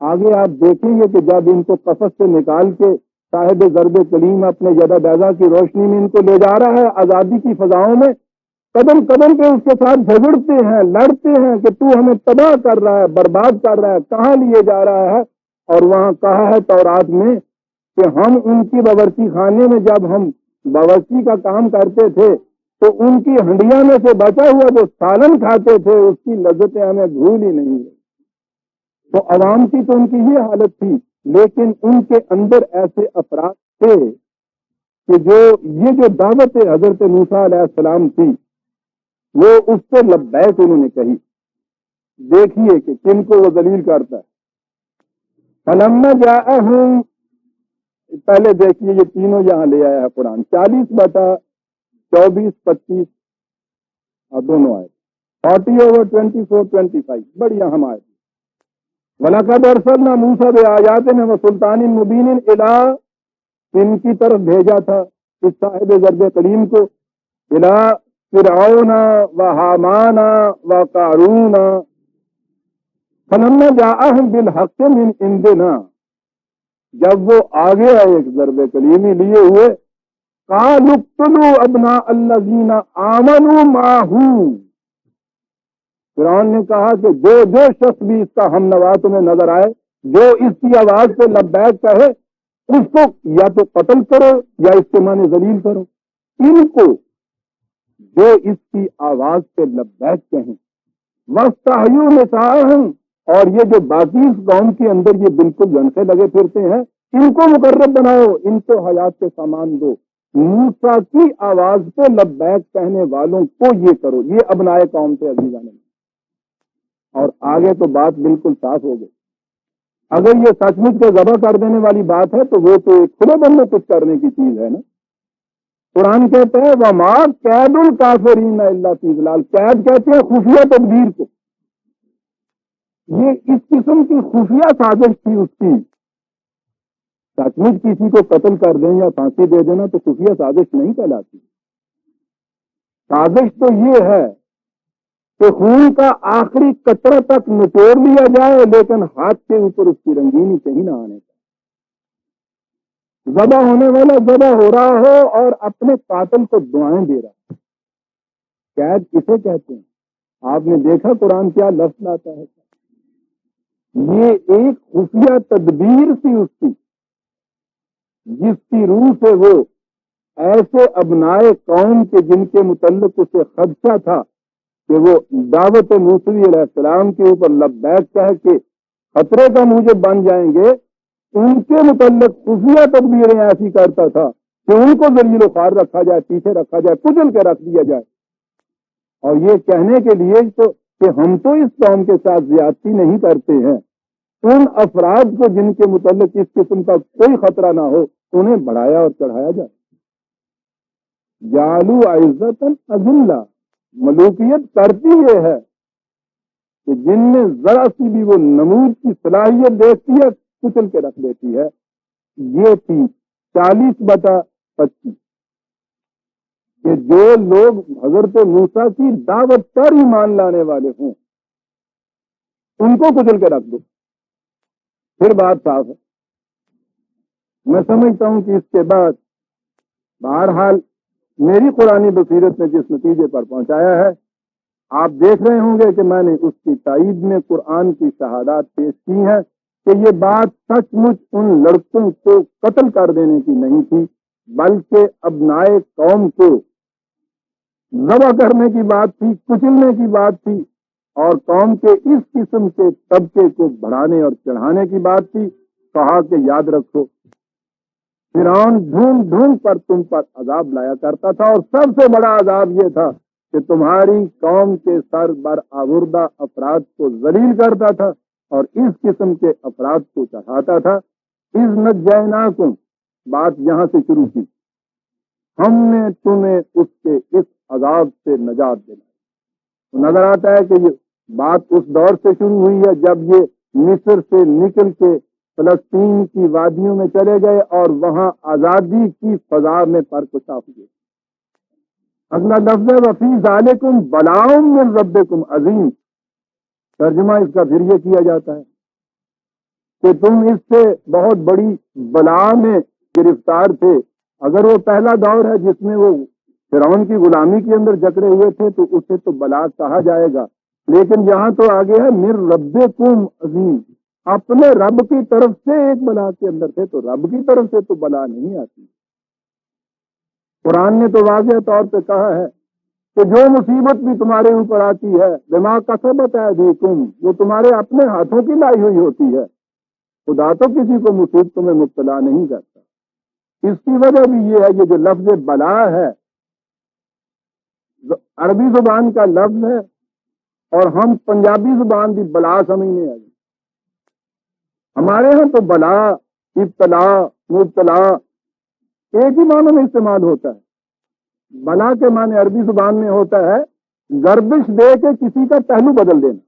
آگے آپ دیکھیں گے کہ جب ان کو قفس سے نکال کے صاحب ضرب کلیم اپنے یدہ بیضا کی روشنی میں ان کو لے جا رہا ہے آزادی کی فضاؤں میں، قدم قدم پہ اس کے ساتھ جھگڑتے ہیں، لڑتے ہیں کہ تو ہمیں تباہ کر رہا ہے، برباد کر رہا ہے، کہاں لیے جا رہا ہے۔ اور وہاں کہا ہے تورات میں کہ ہم ان کی باورچی خانے میں جب ہم باورچی کا کام کرتے تھے تو ان کی ہنڈیاں میں سے بچا ہوا جو سالن کھاتے تھے اس کی لذتیں ہمیں بھول ہی نہیں ہے۔ تو عوام کی تو ان کی یہ حالت تھی، لیکن ان کے اندر ایسے افراد تھے کہ جو دعوت حضرت موسیٰ علیہ السلام تھی وہ اس سے لبیک انہوں نے کہی۔ دیکھیے کہ کن کو وہ ذلیل کرتا ہے۔ فلما جاءہم، پہلے دیکھیے یہ تینوں یہاں لے آیا ہے قرآن، 40/24-25 اور دونوں آئے 40/24-25 بڑی اہم آئے۔ وَلَقَدْ أَرْسَلْنَا مُوسَىٰ بِآيَاتِنَا وَسُلْطَانٍ مُبِينٍ إِلَىٰ ان کی طرف بھیجا تھا اس صاحب ضرب کلیم کو، إِلَىٰ فِرْعَوْنَ وَحَامَانَ وَقَارُونَ فَلَمَّا جَاءَهُم بِالْحَقِّ مِنْ عِندِنَا، جب وہ آگے آئے ایک ضرب کلیمی لیے ہوئے، قَالُوا اقْتُلُوا أَبْنَاءَ الَّذِينَ آمَنُوا مَعَهُ، فرعون نے کہا کہ جو شخص بھی اس کا ہم نوا تمہیں نظر آئے، جو اس کی آواز پہ لبیک کہے، اس کو یا تو قتل کرو یا اس کے معنی ذلیل کرو۔ ان کو جو اس کی آواز پہ لبیک کہیں وَاسْتَحْيُوا نِسَاءَهُمْ، اور یہ جو باقی اس قوم کے اندر یہ بالکل جنسے لگے پھرتے ہیں، ان کو مقرب بناؤ، ان کو حیات کے سامان دو، موسیٰ کی آواز پہ لبیک کہنے والوں کو یہ کرو۔ یہ ابنائے قوم تھے عزیزان۔ اور آگے تو بات بالکل صاف ہو گئی۔ اگر یہ سچ مچ کے ذبح کر دینے والی بات ہے تو وہ تو ایک کھلے دم میں کچھ کرنے کی چیز ہے نا۔ قرآن کہتے ہیں وَمَا كَيْدُ الْكَافِرِينَ إِلَّا فِي ضَلَالٍ، قید کہتے ہیں خفیہ تدبیر کو۔ یہ اس قسم کی خفیہ سازش تھی اس کی۔ سچ مچ کسی کو قتل کر دیں یا پھانسی دے دینا تو خفیہ سازش نہیں کہلاتی۔ سازش تو یہ ہے کہ خون کا آخری قطرہ تک نچوڑ لیا جائے لیکن ہاتھ کے اوپر اس کی رنگینی کہیں نہ آنے کا۔ ذبح ہونے والا ذبح ہو رہا ہو اور اپنے قاتل کو دعائیں دے رہا۔ قید کسے کہتے ہیں؟ آپ نے دیکھا قرآن کیا لفظ لاتا ہے؟ یہ ایک خفیہ تدبیر سی اس کی، جس کی روح سے وہ ایسے ابنائے قوم کے جن کے متعلق اسے خدشہ تھا کہ وہ دعوت موسوی علیہ السلام کے اوپر لبیک کہہ کے خطرے کا موجب بن جائیں گے، ان کے متعلق خفیہ تدبیریں ایسی کرتا تھا کہ ان کو ذلیل و خوار رکھا جائے، پیچھے رکھا جائے، کچل کے رکھ دیا جائے، اور یہ کہنے کے لیے تو کہ ہم تو اس قوم کے ساتھ زیادتی نہیں کرتے ہیں، ان افراد کو جن کے متعلق اس قسم کا کوئی خطرہ نہ ہو انہیں بڑھایا اور چڑھایا جائے۔ جعلوا عزت اذلہ، ملوکیت کرتی یہ ہے کہ جن میں ذرا سی بھی وہ نمود کی صلاحیت دیکھتی ہے کچل کے رکھ دیتی ہے۔ یہ تھی 40/25 کہ جو لوگ حضرت موسیٰ کی دعوت پر ایمان لانے والے ہوں ان کو کچل کے رکھ دو، پھر بات صاف ہے۔ میں سمجھتا ہوں کہ اس کے بعد بہرحال میری قرآنی بصیرت نے جس نتیجے پر پہنچایا ہے، آپ دیکھ رہے ہوں گے کہ میں نے اس کی تائید میں قرآن کی شہادات پیش کی ہیں کہ یہ بات سچ مچ ان لڑکوں کو قتل کر دینے کی نہیں تھی، بلکہ ابنائے قوم کو ذبح کرنے کی بات تھی، کچلنے کی بات تھی، اور قوم کے اس قسم کے طبقے کو بڑھانے اور چڑھانے کی بات تھی۔ کہا کہ یاد رکھو فرعون ڈھونڈ ڈھونڈ پر تم پر عذاب لایا کرتا تھا، اور سب سے بڑا عذاب یہ تھا کہ تمہاری قوم کے سر بر آوردہ افراد کو ذلیل کرتا تھا اور اس قسم کے افراد کو چڑھاتا تھا۔ اذ نجیناکم، بات یہاں سے شروع کی، ہم نے تمہیں اس کے اس عذاب سے نجات دلائی۔ نظر آتا ہے کہ یہ بات اس دور سے شروع ہوئی ہے جب یہ مصر سے نکل کے فلسطین کی وادیوں میں چلے گئے اور وہاں آزادی کی فضا میں پرکشا ہوئے۔ اگلا لفظ ہے وفی ذالکم بلاء من ربکم عظیم، ترجمہ اس کا پھر یہ کیا جاتا ہے کہ تم اس سے بہت بڑی بلا میں گرفتار تھے۔ اگر وہ پہلا دور ہے جس میں وہ فرعون کی غلامی کے اندر جکڑے ہوئے تھے تو اسے تو بلا کہا جائے گا، لیکن یہاں تو آگے ہے من ربکم عظیم، اپنے رب کی طرف سے ایک بلا کے اندر تھے، تو رب کی طرف سے تو بلا نہیں آتی۔ قرآن نے تو واضح طور پہ کہا ہے کہ جو مصیبت بھی تمہارے اوپر آتی ہے بما کسبت ایدیکم، وہ تمہارے اپنے ہاتھوں کی لائی ہوئی ہوتی ہے، خدا تو کسی کو مصیبتوں میں مبتلا نہیں کرتا۔ اس کی وجہ بھی یہ ہے یہ جو لفظ بلا ہے عربی زبان کا لفظ ہے اور ہم پنجابی زبان کی بلا سمجھنے آئی۔ ہمارے ہاں تو بلا، ابتلا، مبتلا ایک ہی معنی میں استعمال ہوتا ہے۔ بلا کے معنی عربی زبان میں ہوتا ہے گردش دے کے کسی کا پہلو بدل دینا۔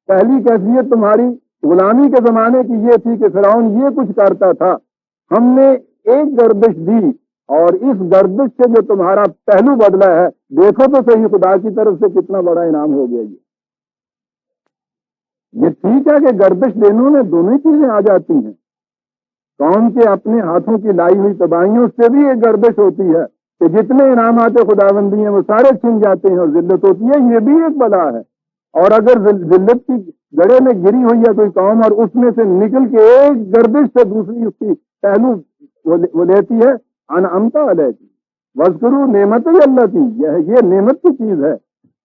پہلی کیفیت تمہاری غلامی کے زمانے کی یہ تھی کہ فرعون یہ کچھ کرتا تھا، ہم نے ایک گردش دی اور اس گردش سے جو تمہارا پہلو بدلا ہے دیکھو تو صحیح خدا کی طرف سے کتنا بڑا انعام ہو گیا۔ یہ ٹھیک ہے کہ گردش دینے میں دونوں چیزیں آ جاتی ہیں، قوم کے اپنے ہاتھوں کی لائی ہوئی تباہیوں سے بھی ایک گردش ہوتی ہے کہ جتنے انعامات خداوندی ہیں وہ سارے چھن جاتے ہیں اور ذلت ہوتی ہے، یہ بھی ایک بلا ہے۔ اور اگر ذلت کی گڑے میں گری ہوئی ہے کوئی قوم اور اس میں سے نکل کے ایک گردش سے دوسری اس کی پہلو وہ لیتی ہے انعمت علیکم واذکروا نعمت اللہ کی، یہ نعمت کی چیز ہے۔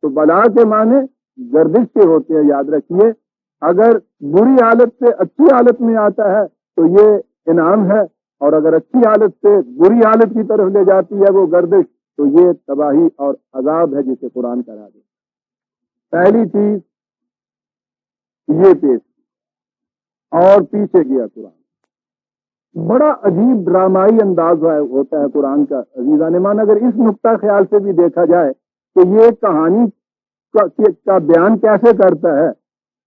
تو بلا کے معنی گردش کے ہوتے ہیں. یاد رکھیے اگر بری حالت سے اچھی حالت میں آتا ہے تو یہ انعام ہے, اور اگر اچھی حالت سے بری حالت کی طرف لے جاتی ہے وہ گردش تو یہ تباہی اور عذاب ہے جسے قرآن کرا دے. پہلی چیز یہ پیش اور پیچھے گیا قرآن. بڑا عجیب ڈرامائی انداز ہوتا ہے قرآن کا. عزیزان مان اگر اس نقطہ خیال سے بھی دیکھا جائے کہ یہ کہانی کا بیان کیسے کرتا ہے.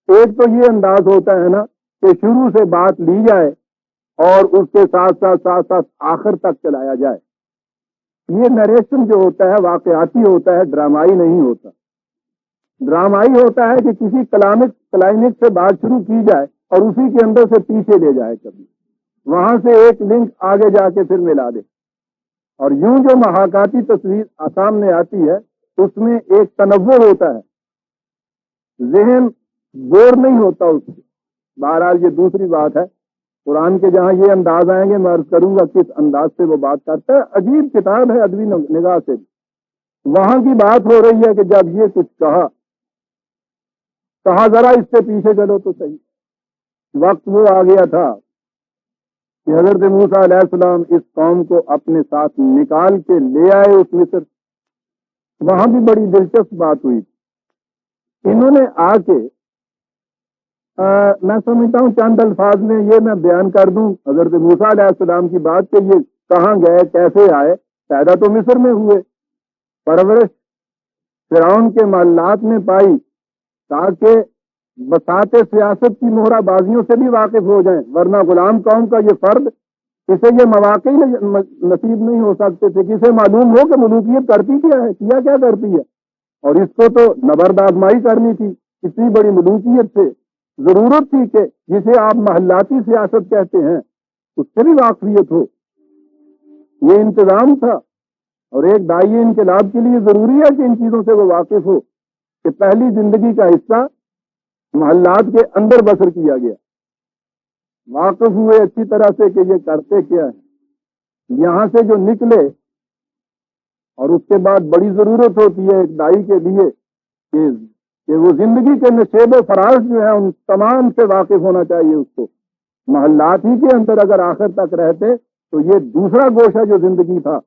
ایک تو یہ انداز ہوتا ہے نا کہ شروع سے بات لی جائے اور اس کے ساتھ ساتھ آخر تک چلایا جائے. یہ نریشن جو ہوتا ہے واقعاتی ہوتا ہے, ڈرامائی نہیں ہوتا. ڈرامائی ہوتا ہے کہ کسی کلائمیکس سے بات شروع کی جائے اور اسی کے اندر سے پیچھے لے جائے, کبھی وہاں سے ایک لنک آگے جا کے پھر ملا دے. اور یوں جو محاکاتی تصویر سامنے آتی ہے اس میں ایک تنوع ہوتا ہے, ذہن بور نہیں ہوتا اس سے. بہرحال یہ دوسری بات ہے. قرآن کے جہاں یہ انداز آئیں گے میں عرض کروں گا کس انداز سے وہ بات کرتا ہے. عجیب کتاب ہے ادبی نگاہ سے. وہاں کی بات ہو رہی ہے کہ جب یہ کچھ کہا ذرا اس سے پیچھے چلو تو صحیح. وقت وہ آ گیا تھا کہ حضرت موسیٰ علیہ السلام اس قوم کو اپنے ساتھ نکال کے لے آئے اس مصر. وہاں بھی بڑی دلچسپ بات ہوئی. انہوں نے آ کے میں سمجھتا ہوں چند الفاظ میں یہ میں بیان کر دوں حضرت موسیٰ علیہ السلام کی بات کہ یہ کہاں گئے, کیسے آئے. پیدا تو مصر میں ہوئے, پرورش فرعون کے محلات میں پائی تاکہ بساط سیاست کی مہرہ بازیوں سے بھی واقف ہو جائیں, ورنہ غلام قوم کا یہ فرد اسے یہ مواقع نصیب نہیں ہو سکتے تھے. کسے معلوم ہو کہ ملوکیت کرتی کیا ہے, کیا کرتی ہے. اور اس کو تو نبرد آزمائی کرنی تھی. اتنی بڑی ملوکیت سے ضرورت تھی کہ جسے آپ محلاتی سیاست کہتے ہیں اس سے بھی واقفیت ہو. یہ انتظام تھا, اور ایک داعی انقلاب کے لیے ضروری ہے کہ ان چیزوں سے وہ واقف ہو کہ پہلی زندگی کا حصہ محلات کے اندر بسر کیا گیا. واقف ہوئے اچھی طرح سے کہ یہ کرتے کیا ہے. یہاں سے جو نکلے, اور اس کے بعد بڑی ضرورت ہوتی ہے ایک داعی کے لیے کہ وہ زندگی کے نشیب و فراز جو ہے ان تمام سے واقف ہونا چاہیے اس کو. محلات ہی کے اندر اگر آخر تک رہتے تو یہ دوسرا گوشہ جو زندگی تھا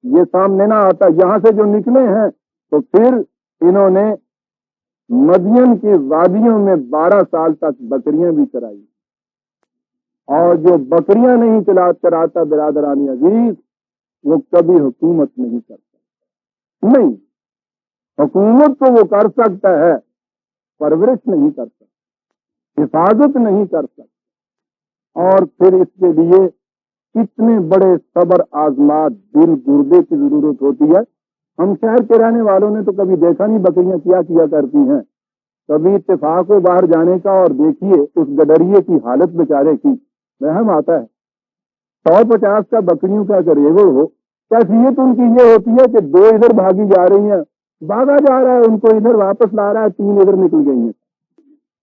یہ سامنے نہ آتا. یہاں سے جو نکلے ہیں تو پھر انہوں نے مدین کی وادیوں میں 12 سال تک بکریاں بھی چرائی, اور جو بکریاں نہیں چراتا برادران عزیز وہ کبھی حکومت نہیں کرتا. نہیں, حکومت تو وہ کر سکتا ہے, پرورش نہیں کرتا, حفاظت نہیں کر سکتا. اور پھر اس کے لیے کتنے بڑے صبر آزمات دل گردے کی ضرورت ہوتی ہے. ہم شہر کے رہنے والوں نے تو کبھی دیکھا نہیں بکریاں کیا کرتی ہیں. کبھی اتفاق ہو باہر جانے کا اور دیکھیے اس گڈریے کی حالت بیچارے کی, رحم آتا ہے. 150 کا بکریوں کا اگر ریوڑ ہو, کیفیت ان کی یہ ہوتی ہے کہ 2 ادھر بھاگی جا رہی ہیں, بھاگا جا رہا ہے ان کو ادھر واپس لا رہا ہے, 3 ادھر نکل گئی ہیں.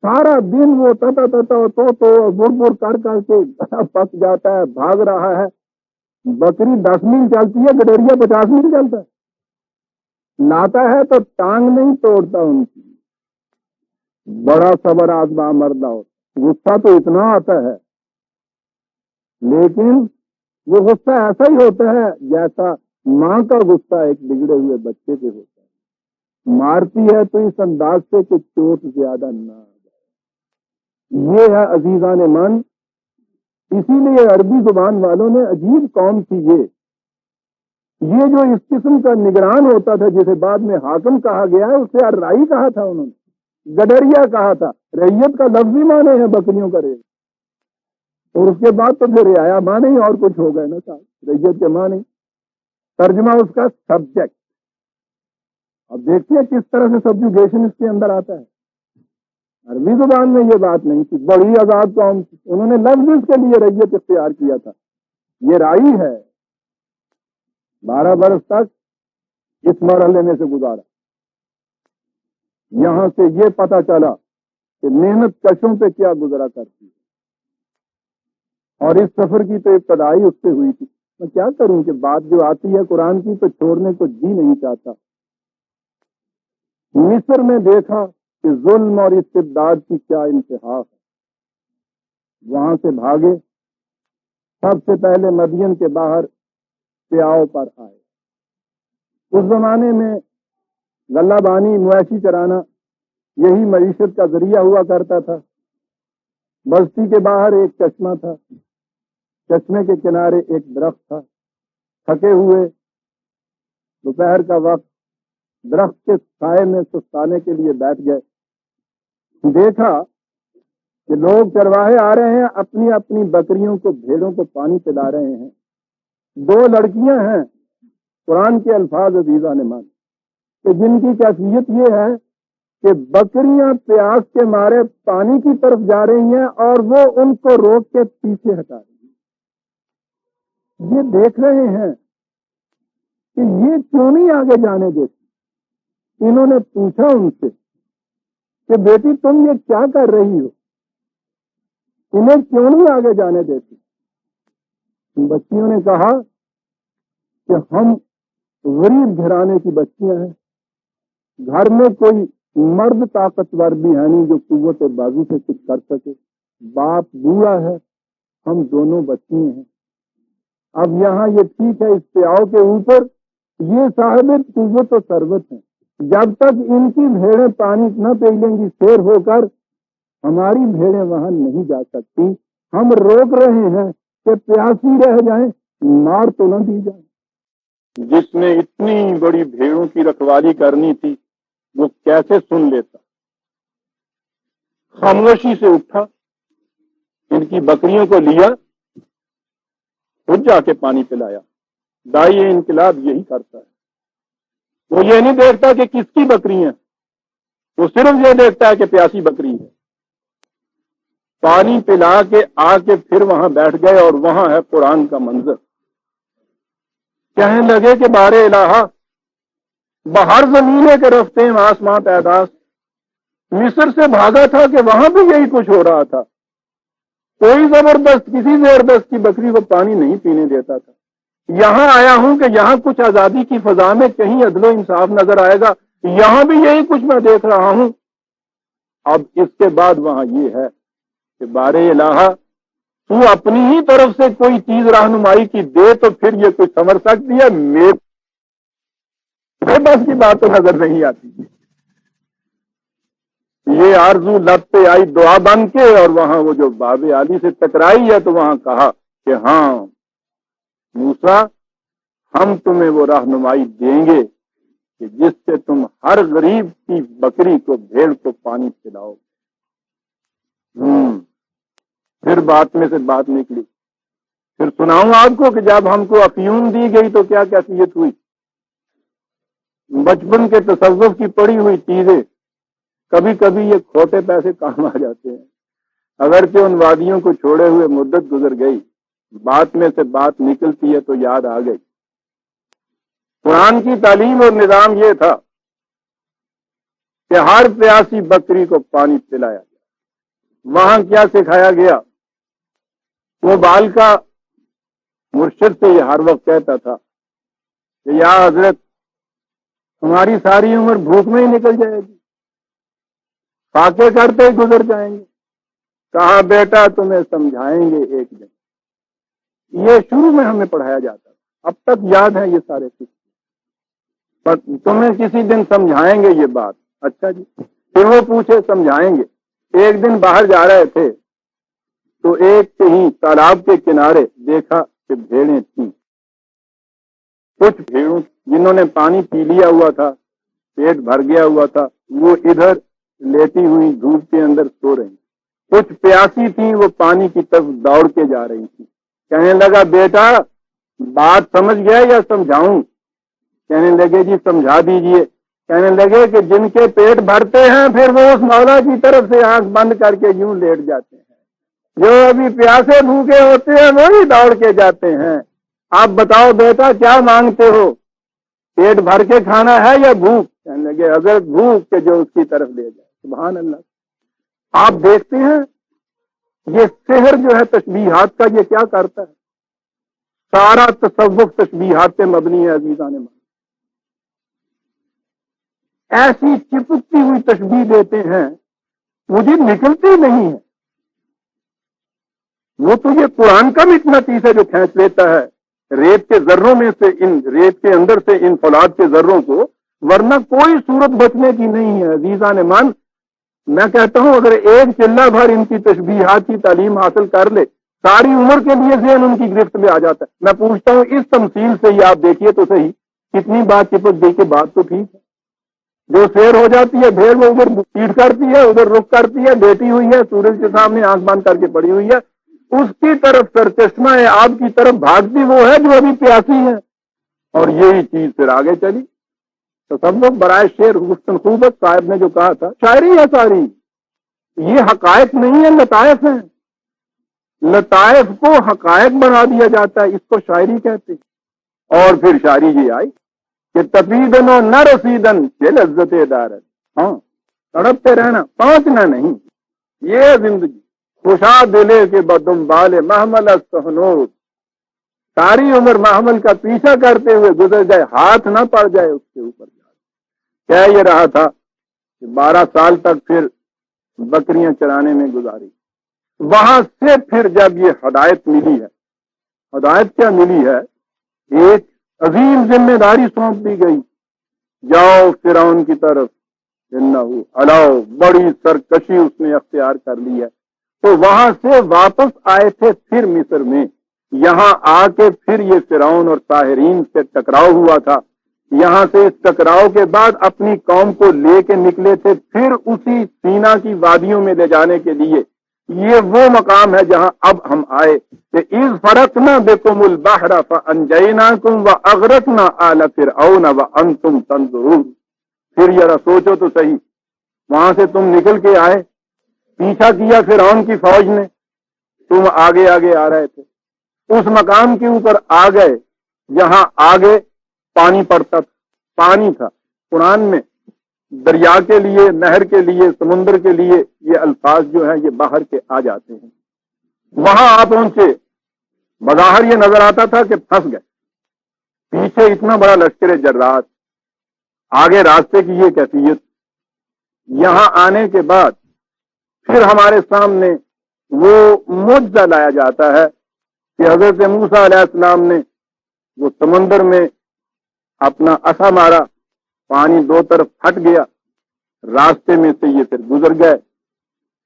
سارا دن وہ تو بر کر کے پک جاتا ہے, بھاگ رہا ہے. بکری 10 میل چلتی ہے, گڈریا 50 میل چلتا ہے. لاتا ہے تو ٹانگ نہیں توڑتا ان کی. بڑا صبر آزما مردہ ہو. غصہ تو اتنا آتا ہے, لیکن وہ غصہ ایسا ہی ہوتا ہے جیسا ماں کا غصہ ایک بگڑے ہوئے بچے پہ ہوتا ہے. مارتی ہے تو اس انداز سے کہ چوٹ زیادہ نہ آ جائے. یہ ہے عزیزان من. اسی لیے عربی زبان والوں نے عجیب قوم تھی یہ جو اس قسم کا نگران ہوتا تھا جسے بعد میں حاکم کہا گیا ہے, اسے رائی کہا تھا انہوں نے, گڈریا کہا تھا. ریت کا لفظی معنی ہے بکریوں کا ریت, اور اس کے بعد تو پھر رعایا معنی اور کچھ ہو گئے نا صاحب, ریت کے معنی ترجمہ اس کا سبجیکٹ. اب دیکھتے ہیں کس طرح سے سبجوگیشن اس کے اندر آتا ہے. عربی زبان میں یہ بات نہیں تھی. بڑی آزاد قوم تھی, انہوں نے لفظ اس کے لیے ریت اختیار کیا تھا. یہ رائی ہے. 12 برس تک اس مرحلے میں سے گزارا. یہاں سے یہ پتا چلا کہ محنت کشوں پہ کیا گزرا کرتی ہے, اور اس سفر کی تو ابتدائی اس سے ہوئی تھی. میں کیا کروں کہ بات جو آتی ہے قرآن کی تو چھوڑنے کو جی نہیں چاہتا. مصر میں دیکھا کہ ظلم اور استبداد کی کیا انتہا ہے۔ وہاں سے بھاگے، سب سے پہلے مدین کے باہر پیاؤ پر آئے۔ اس زمانے میں غلہ بانی، مویشی چرانا یہی معیشت کا ذریعہ ہوا کرتا تھا۔ بستی کے باہر ایک چشمہ تھا، چشمے کے کنارے ایک درخت تھا۔ تھکے ہوئے دوپہر کا وقت درخت کے سائے میں سستانے کے لیے بیٹھ گئے۔ دیکھا کہ لوگ چرواہے آ رہے ہیں، اپنی اپنی بکریوں کو، بھیڑوں کو پانی پلا رہے ہیں۔ دو لڑکیاں ہیں، قرآن کے الفاظ عزیزہ نے مان، کہ جن کی کیفیت یہ ہے کہ بکریاں پیاس کے مارے پانی کی طرف جا رہی ہیں اور وہ ان کو روک کے پیچھے ہٹا رہی ہیں۔ یہ دیکھ رہے ہیں کہ یہ کیوں نہیں آگے جانے دیتی۔ انہوں نے پوچھا ان سے کہ بیٹی تم یہ کیا کر رہی ہو، انہیں کیوں نہیں آگے جانے دیتی؟ بچیوں نے کہا کہ ہم غریب گھرانے کی بچیاں ہیں، گھر میں کوئی مرد طاقتور بھی ہے نہیں جو قوت بازو سے کچھ کر سکے، باپ بوڑھا ہے، ہم دونوں بچی ہیں۔ اب یہاں یہ ٹھیک ہے، اس پیاؤ کے اوپر یہ صاحب قوت و ثروت ہیں، جب تک ان کی بھیڑیں پانی نہ پی لیں گی سیر ہو کر، ہماری بھیڑیں وہاں نہیں جا سکتی۔ ہم روک رہے ہیں کہ پیاسی رہ جائیں، مار تو نہ دی جائے۔ جس نے اتنی بڑی بھیڑوں کی رکھوالی کرنی تھی وہ کیسے سن لیتا؟ خاموشی سے اٹھا، ان کی بکریوں کو لیا، خود جا کے پانی پلایا۔ دائی انقلاب یہی کرتا ہے، وہ یہ نہیں دیکھتا کہ کس کی بکری ہیں، وہ صرف یہ دیکھتا ہے کہ پیاسی بکری ہے۔ پانی پلا کے آ کے پھر وہاں بیٹھ گئے، اور وہاں ہے قرآن کا منظر۔ کہنے لگے کہ بارے الہا، باہر زمینے کے رفتے آسماں پیداس، مصر سے بھاگا تھا کہ وہاں بھی یہی کچھ ہو رہا تھا، کوئی زبردست کسی زبردست کی بکری کو پانی نہیں پینے دیتا تھا۔ یہاں آیا ہوں کہ یہاں کچھ آزادی کی فضا میں کہیں عدل و انصاف نظر آئے گا، یہاں بھی یہی کچھ میں دیکھ رہا ہوں۔ اب اس کے بعد وہاں یہ ہے کہ بارے الہا، تو اپنی ہی طرف سے کوئی چیز رہنمائی کی دے تو پھر یہ کچھ سمجھ سکتی ہے، میرے بس کی بات تو نظر نہیں آتی۔ یہ آرزو لب پہ آئی دعا بن کے، اور وہاں وہ جو باب عالی سے ٹکرائی ہے تو وہاں کہا کہ ہاں موسیٰ، ہم تمہیں وہ رہنمائی دیں گے کہ جس سے تم ہر غریب کی بکری کو، بھیڑ کو پانی پلاؤ۔ پھر بات میں سے بات نکلی۔ پھر سناؤں آپ کو کہ جب ہم کو افیون دی گئی تو کیا کیفیت ہوئی۔ بچپن کے تصوف کی پڑی ہوئی چیزیں کبھی کبھی یہ کھوٹے پیسے کام آ جاتے ہیں۔ اگرچہ ان وادیوں کو چھوڑے ہوئے مدت گزر گئی، بات میں سے بات نکلتی ہے تو یاد آ گئی۔ قرآن کی تعلیم اور نظام یہ تھا کہ ہر پیاسی بکری کو پانی پلایا گیا۔ وہاں کیا سکھایا گیا؟ وہ بال کا مرشد سے یہ ہر وقت کہتا تھا کہ یا حضرت، تمہاری ساری عمر بھوک میں ہی نکل جائے گی، فاقے کرتے ہی گزر جائیں گے۔ کہا بیٹا تمہیں سمجھائیں گے ایک دن۔ یہ شروع میں ہمیں پڑھایا جاتا تھا، اب تک یاد ہے یہ سارے قصے، پر تمہیں کسی دن سمجھائیں گے یہ بات۔ اچھا جی۔ پھر وہ پوچھے سمجھائیں گے۔ ایک دن باہر جا رہے تھے تو ایک کہیں تالاب کے کنارے دیکھا کہ بھیڑیں تھیں۔ کچھ بھیڑوں جنہوں نے پانی پی لیا ہوا تھا، پیٹ بھر گیا ہوا تھا، وہ ادھر لیٹی ہوئی دھوپ کے اندر سو رہی۔ کچھ پیاسی تھیں، وہ پانی کی طرف دوڑ کے جا رہی تھی۔ کہنے لگا بیٹا بات سمجھ گیا یا سمجھاؤں؟ کہنے لگے جی سمجھا دیجئے۔ کہنے لگے کہ جن کے پیٹ بھرتے ہیں پھر وہ اس مولا کی طرف سے آنکھ بند کر کے یوں لیٹ جاتے ہیں، جو ابھی پیاسے بھوکے ہوتے ہیں وہی دوڑ کے جاتے ہیں۔ آپ بتاؤ بیٹا کیا مانگتے ہو، پیٹ بھر کے کھانا ہے یا بھوک؟ کہنے لگے اگر بھوک کے جو اس کی طرف لے جائے۔ سبحان اللہ۔ آپ دیکھتے ہیں یہ سحر جو ہے تشبیہات کا، یہ کیا کرتا ہے؟ سارا تصوف تشبیہات پہ مبنی ہے عزیزان۔ ایسی چپکتی ہوئی تشبیہ دیتے ہیں مجھے نکلتی نہیں ہے. وہ تو یہ قرآن کا مقناطیس ہے جو کھینچ لیتا ہے ریت کے ذروں میں سے ریت کے اندر سے ان فولاد کے ذروں کو، ورنہ کوئی صورت بچنے کی نہیں ہے. عزیزان مان، میں کہتا ہوں اگر ایک چلہ بھر ان کی تشبیہات کی تعلیم حاصل کر لے ساری عمر کے لیے ذہن ان کی گرفت میں آ جاتا ہے. میں پوچھتا ہوں اس تمثیل سے ہی آپ دیکھیے تو صحیح، کتنی بات چپک گئی کہ بات تو ٹھیک ہے. جو سیر ہو جاتی ہے بھیڑ وہ ادھر پیٹ کرتی ہے ادھر رخ کرتی ہے، بیٹھی ہوئی ہے سورج کے سامنے آنکھ بند کر کے پڑی ہوئی ہے، اس کی طرف سرچشمہ ہے آپ کی طرف بھاگتی وہ ہے جو ابھی پیاسی ہے. اور یہی چیز پھر آگے چلی تو سب لوگ برائے شعر حسن خوبت صاحب نے جو کہا تھا شاعری ہے ساری، یہ حقائق نہیں ہے لطائف ہیں. لطائف کو حقائق بنا دیا جاتا ہے، اس کو شاعری کہتے ہیں. اور پھر شاعری یہ آئی کہ تفیدن و نہ رسیدن کے لذت دارت، ہاں تڑپتے رہنا پہنچنا نہیں، یہ زندگی خوشا دلے کے بدم بال محمل استحنور، ساری عمر محمل کا پیچھا کرتے ہوئے گزر جائے، ہاتھ نہ پڑ جائے اس کے اوپر. کیا یہ رہا تھا کہ 12 سال تک پھر بکریاں چرانے میں گزاری. وہاں سے پھر جب یہ ہدایت ملی ہے، ہدایت کیا ملی ہے؟ ایک عظیم ذمہ داری سونپ دی گئی، جاؤ فرعون کی طرف، انہو علاؤ، بڑی سرکشی اس نے اختیار کر لی ہے. تو وہاں سے واپس آئے تھے پھر مصر میں، یہاں آ کے پھر یہ فرعون اور ساحرین سے ٹکراؤ ہوا تھا. یہاں سے اس ٹکراؤ کے بعد اپنی قوم کو لے کے نکلے تھے پھر اسی سینا کی وادیوں میں لے جانے کے لیے. یہ وہ مقام ہے جہاں اب ہم آئے کہ اذ فرقنا بکم البحر فانجیناکم واغرقنا آل فرعون وانتم تنظرون. پھر ذرا سوچو تو صحیح، وہاں سے تم نکل کے آئے، پیچھا کیا فرعون کی فوج نے، تم آگے آگے آ رہے تھے، اس مقام کے اوپر آ گئے جہاں آگے پانی پڑتا تھا. پانی تھا قرآن میں دریا کے لیے، نہر کے لیے، سمندر کے لیے یہ الفاظ جو ہیں یہ باہر کے آ جاتے ہیں. وہاں آپ پہنچے، بظاہر یہ نظر آتا تھا کہ پھنس گئے، پیچھے اتنا بڑا لشکر جرات، آگے راستے کی یہ کیفیت. یہاں آنے کے بعد پھر ہمارے سامنے وہ معجزہ لایا جاتا ہے کہ حضرت موسیٰ علیہ السلام نے وہ سمندر میں اپنا عصا مارا، پانی دو طرف پھٹ گیا، راستے میں سے یہ پھر گزر گئے،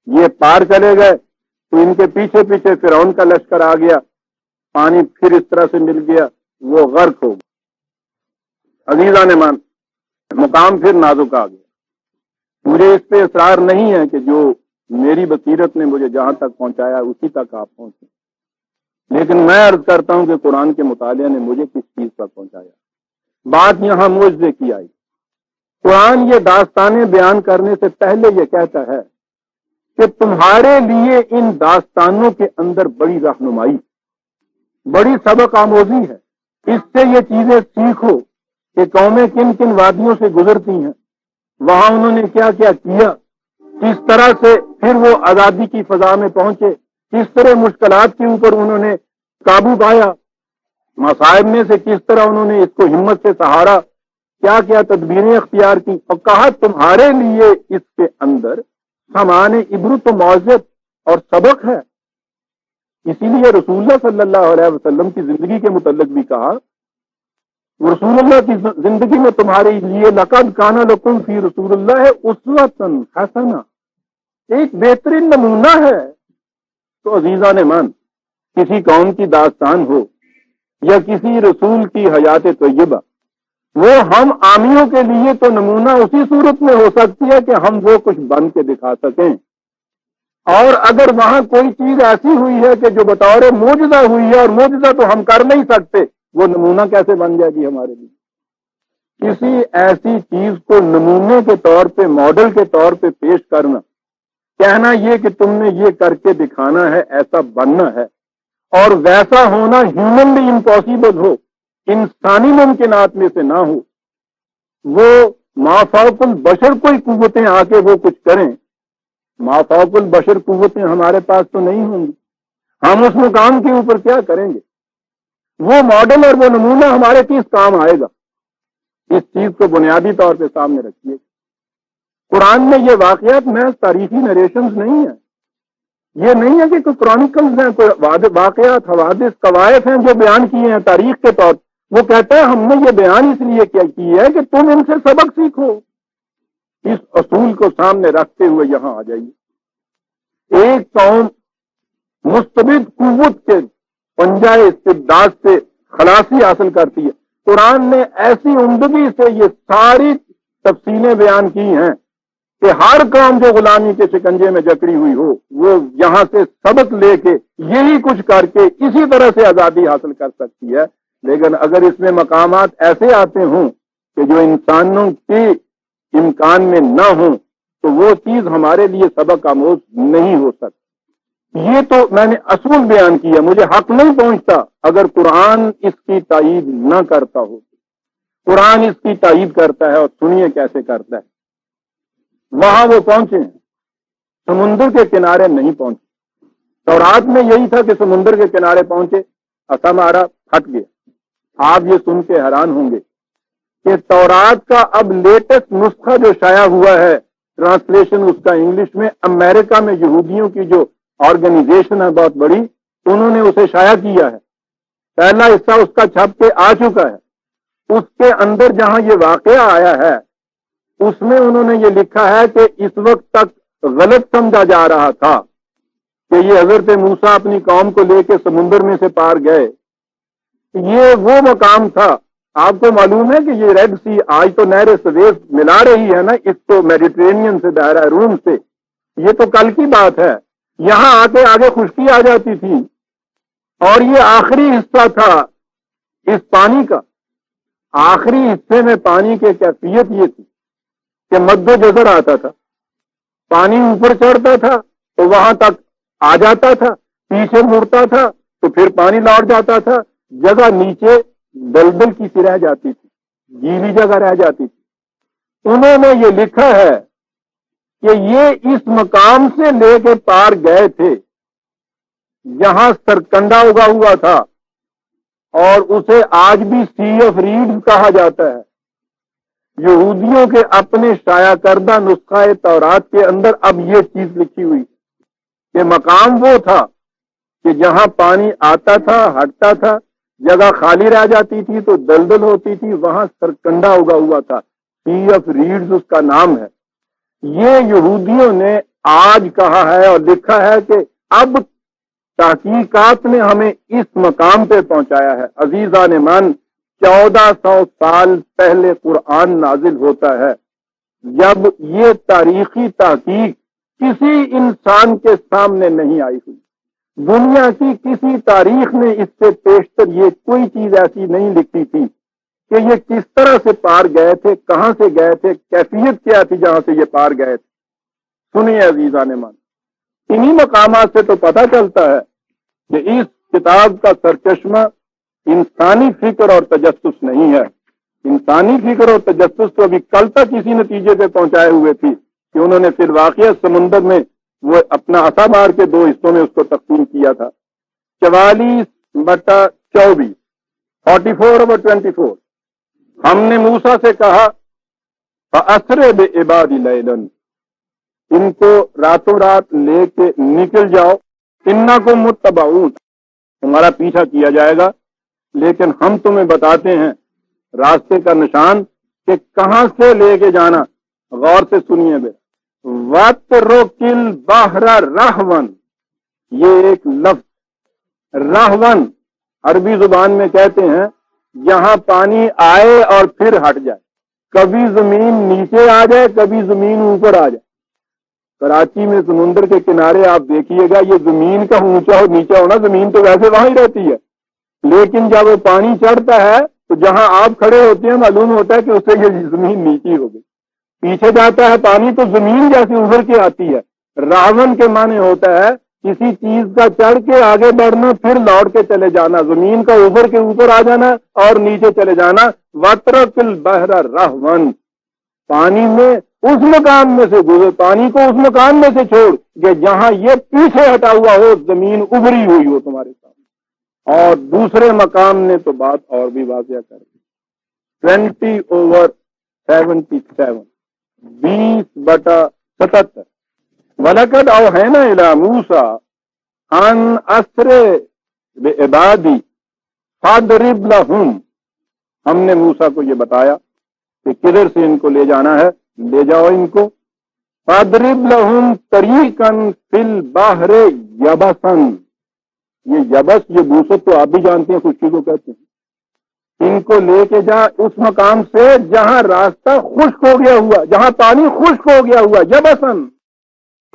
یہ پار چلے گئے تو ان کے پیچھے پیچھے فرعون کا لشکر آ گیا، پانی پھر اس طرح سے مل گیا، وہ غرق ہو گیا. عزیزان مان، مقام پھر نازک آ گیا. مجھے اس پہ اصرار نہیں ہے کہ جو میری بصیرت نے مجھے جہاں تک پہنچایا اسی تک آپ پہنچیں، لیکن میں عرض کرتا ہوں کہ قرآن کے مطالعے نے مجھے کس چیز پر پہنچایا. بات یہاں معجزے کی آئی. قرآن یہ داستانیں بیان کرنے سے پہلے یہ کہتا ہے کہ تمہارے لیے ان داستانوں کے اندر بڑی رہنمائی، بڑی سبق آموزی ہے. اس سے یہ چیزیں سیکھو کہ قومیں کن کن وادیوں سے گزرتی ہیں، وہاں انہوں نے کیا کیا کیا، کس طرح سے پھر وہ آزادی کی فضا میں پہنچے، کس طرح مشکلات کے اوپر انہوں نے قابو پایا، مصائب میں سے کس طرح انہوں نے اس کو ہمت سے سہارا، کیا کیا تدبیریں اختیار کی. اور کہا تمہارے لیے اس کے اندر سامان عبرت و معزت اور سبق ہے. اسی لیے رسول اللہ صلی اللہ علیہ وسلم کی زندگی کے متعلق بھی کہا، رسول اللہ کی زندگی میں تمہارے لیے لقد کان لکم فی رسول اللہ اسوۃ حسنہ، ایک بہترین نمونہ ہے. تو عزیزان مان، کسی قوم کی داستان ہو یا کسی رسول کی حیات طیبہ، وہ ہم عامیوں کے لیے تو نمونہ اسی صورت میں ہو سکتی ہے کہ ہم وہ کچھ بن کے دکھا سکیں. اور اگر وہاں کوئی چیز ایسی ہوئی ہے کہ جو بطور معجزہ ہوئی ہے اور معجزہ تو ہم کر نہیں سکتے، وہ نمونہ کیسے بن جائے گی ہمارے لیے. کسی ایسی چیز کو نمونے کے طور پہ، ماڈل کے طور پہ پیش کرنا، کہنا یہ کہ تم نے یہ کر کے دکھانا ہے، ایسا بننا ہے، اور ویسا ہونا ہیومنلی امپاسبل ہو، انسانی ممکنات میں سے نہ ہو، وہ ما فوق البشر کوئی قوتیں آ کے وہ کچھ کریں. ما فوق البشر قوتیں ہمارے پاس تو نہیں ہوں گی، ہم اس مقام کے اوپر کیا کریں گے؟ وہ ماڈل اور وہ نمونہ ہمارے کس کام آئے گا؟ اس چیز کو بنیادی طور پہ سامنے رکھیے. قرآن میں یہ واقعات محض تاریخی نریشنز نہیں ہیں، یہ نہیں ہے کہ کوئی کرونیکلز ہیں، کوئی واقعات حوادث قوائف ہیں جو بیان کیے ہیں تاریخ کے طور پر۔ وہ کہتا ہے ہم نے یہ بیان اس لیے کیا کی ہے کہ تم ان سے سبق سیکھو۔ اس اصول کو سامنے رکھتے ہوئے یہاں آ جائیے۔ ایک قوم مستبد قوت کے پنجائے استبداد سے خلاصی حاصل کرتی ہے۔ قرآن نے ایسی عمدگی سے یہ ساری تفصیلیں بیان کی ہیں کہ ہر قوم جو غلامی کے شکنجے میں جکڑی ہوئی ہو وہ یہاں سے سبق لے کے یہی کچھ کر کے اسی طرح سے آزادی حاصل کر سکتی ہے۔ لیکن اگر اس میں مقامات ایسے آتے ہوں کہ جو انسانوں کے امکان میں نہ ہوں تو وہ چیز ہمارے لیے سبق آموز نہیں ہو سکتی۔ یہ تو میں نے اصول بیان کیا، مجھے حق نہیں پہنچتا اگر قرآن اس کی تائید نہ کرتا ہو۔ قرآن اس کی تائید کرتا ہے، اور سنیے کیسے کرتا ہے۔ وہاں وہ پہنچے ہیں، سمندر کے کنارے نہیں پہنچے۔ تورات میں یہی تھا کہ سمندر کے کنارے پہنچے، عصا مارا، پھٹ گیا۔ آپ یہ سن کے حیران ہوں گے کہ تورات کا اب لیٹسٹ نسخہ جو شائع ہوا ہے، ٹرانسلیشن اس کا انگلش میں، امریکہ میں یہودیوں کی جو آرگنائزیشن ہے بہت بڑی، انہوں نے اسے شائع کیا ہے۔ پہلا حصہ اس کا چھپ کے آ چکا ہے۔ اس کے اندر جہاں یہ واقعہ آیا ہے اس میں انہوں نے یہ لکھا ہے کہ اس وقت تک غلط سمجھا جا رہا تھا کہ یہ حضرت موسیٰ اپنی قوم کو لے کے سمندر میں سے پار گئے۔ یہ وہ مقام تھا، آپ کو معلوم ہے کہ یہ ریڈ سی آج تو نہر سویز ملا رہی ہے نا اس کو میڈیٹرینین سے، دائرہ روم سے، یہ تو کل کی بات ہے۔ یہاں آ کے آگے خشکی آ جاتی تھی، اور یہ آخری حصہ تھا اس پانی کا۔ آخری حصے میں پانی کی کیفیت یہ تھی کہ مد جزر آتا تھا، پانی اوپر چڑھتا تھا تو وہاں تک آ جاتا تھا، پیچھے مڑتا تھا تو پھر پانی لوٹ جاتا تھا، جگہ نیچے دلدل کی سی رہ جاتی تھی، گیلی جگہ رہ جاتی تھی۔ انہوں نے یہ لکھا ہے کہ یہ اس مقام سے لے کے پار گئے تھے جہاں سرکنڈا اگا ہوا تھا، اور اسے آج بھی سی آف ریڈ کہا جاتا ہے۔ یہودیوں کے اپنے شائع کردہ نسخہ تورات کے اندر اب یہ چیز لکھی ہوئی کہ مقام وہ تھا کہ جہاں پانی آتا تھا، ہٹتا تھا، جگہ خالی رہ جاتی تھی تو دلدل ہوتی تھی، وہاں سرکنڈا اگا ہوا تھا، سی آف ریڈز اس کا نام ہے۔ یہ یہودیوں نے آج کہا ہے اور لکھا ہے کہ اب تحقیقات نے ہمیں اس مقام پہ پہنچایا ہے۔ عزیزان من، 1400 سال پہلے قرآن نازل ہوتا ہے، جب یہ تاریخی تحقیق کسی انسان کے سامنے نہیں آئی ہوئی۔ دنیا کی کسی تاریخ نے اس سے پیشتر یہ کوئی چیز ایسی نہیں لکھی تھی کہ یہ کس طرح سے پار گئے تھے، کہاں سے گئے تھے، کیفیت کیا تھی جہاں سے یہ پار گئے تھے۔ سنیے عزیزان من، انہی مقامات سے تو پتہ چلتا ہے کہ اس کتاب کا سرچشمہ انسانی فکر اور تجسس نہیں ہے۔ انسانی فکر اور تجسس تو ابھی کل تک اسی نتیجے پہ پہنچائے ہوئے تھی کہ انہوں نے پھر واقعہ سمندر میں وہ اپنا عصا مار کے 2 حصوں میں اس کو تقسیم کیا تھا۔ 44/24 44/24 ہم نے موسیٰ سے کہا فَأَسْرِ بِعِبَادِ لَيْلًا، ان کو راتوں رات لے کے نکل جاؤ، اِنَّكُمْ مُتَّبَعُونَ، تمہارا پیچھا کیا جائے گا، لیکن ہم تمہیں بتاتے ہیں راستے کا نشان کہ کہاں سے لے کے جانا۔ غور سے سنیے بے، وَاتْرُكِ الْبَحْرَ رَهْوًا، یہ ایک لفظ رہون عربی زبان میں کہتے ہیں جہاں پانی آئے اور پھر ہٹ جائے، کبھی زمین نیچے آ جائے، کبھی زمین اوپر آ جائے۔ کراچی میں سمندر کے کنارے آپ دیکھیے گا، یہ زمین کا اونچا اور نیچا ہونا، زمین تو ویسے وہاں ہی رہتی ہے، لیکن جب وہ پانی چڑھتا ہے تو جہاں آپ کھڑے ہوتے ہیں معلوم ہوتا ہے کہ اس سے یہ زمین نیچی ہو گئی۔ پیچھے جاتا ہے پانی تو زمین جیسی ابھر کے آتی ہے۔ راون کے معنی ہوتا ہے کسی چیز کا چڑھ کے آگے بڑھنا پھر لوٹ کے چلے جانا، زمین کا ابھر کے اوپر آ جانا اور نیچے چلے جانا۔ وَاتْرُكِ الْبَحْرَ رَهْوًا، پانی میں اس مقام میں سے گزر، پانی کو اس مقام میں سے چھوڑ کہ جہاں یہ پیچھے ہٹا ہوا ہو، زمین ابھری ہوئی ہو تمہارے سامنے۔ اور دوسرے مقام نے تو بات اور بھی واضح کر دی، 20/77 20/77 وَلَقَدْ أَوْحَيْنَا إِلَىٰ مُوسَىٰ أَنْ أَسْرِ بِعِبَادِي فَاضْرِبْ لَهُمْ، ہم نے موسیٰ کو یہ بتایا کہ کدھر سے ان کو لے جانا ہے، لے جاؤ ان کو، فَاضْرِبْ لَهُمْ طَرِيقًا فِي الْبَحْرِ يَبَسًا، یہ یبس، یہ بوسط تو آپ بھی جانتے ہیں، خشکی کو کہتے ہیں، ان کو لے کے جا اس مقام سے جہاں راستہ خشک ہو گیا ہوا، جہاں پانی خشک ہو گیا ہوا، یبسن۔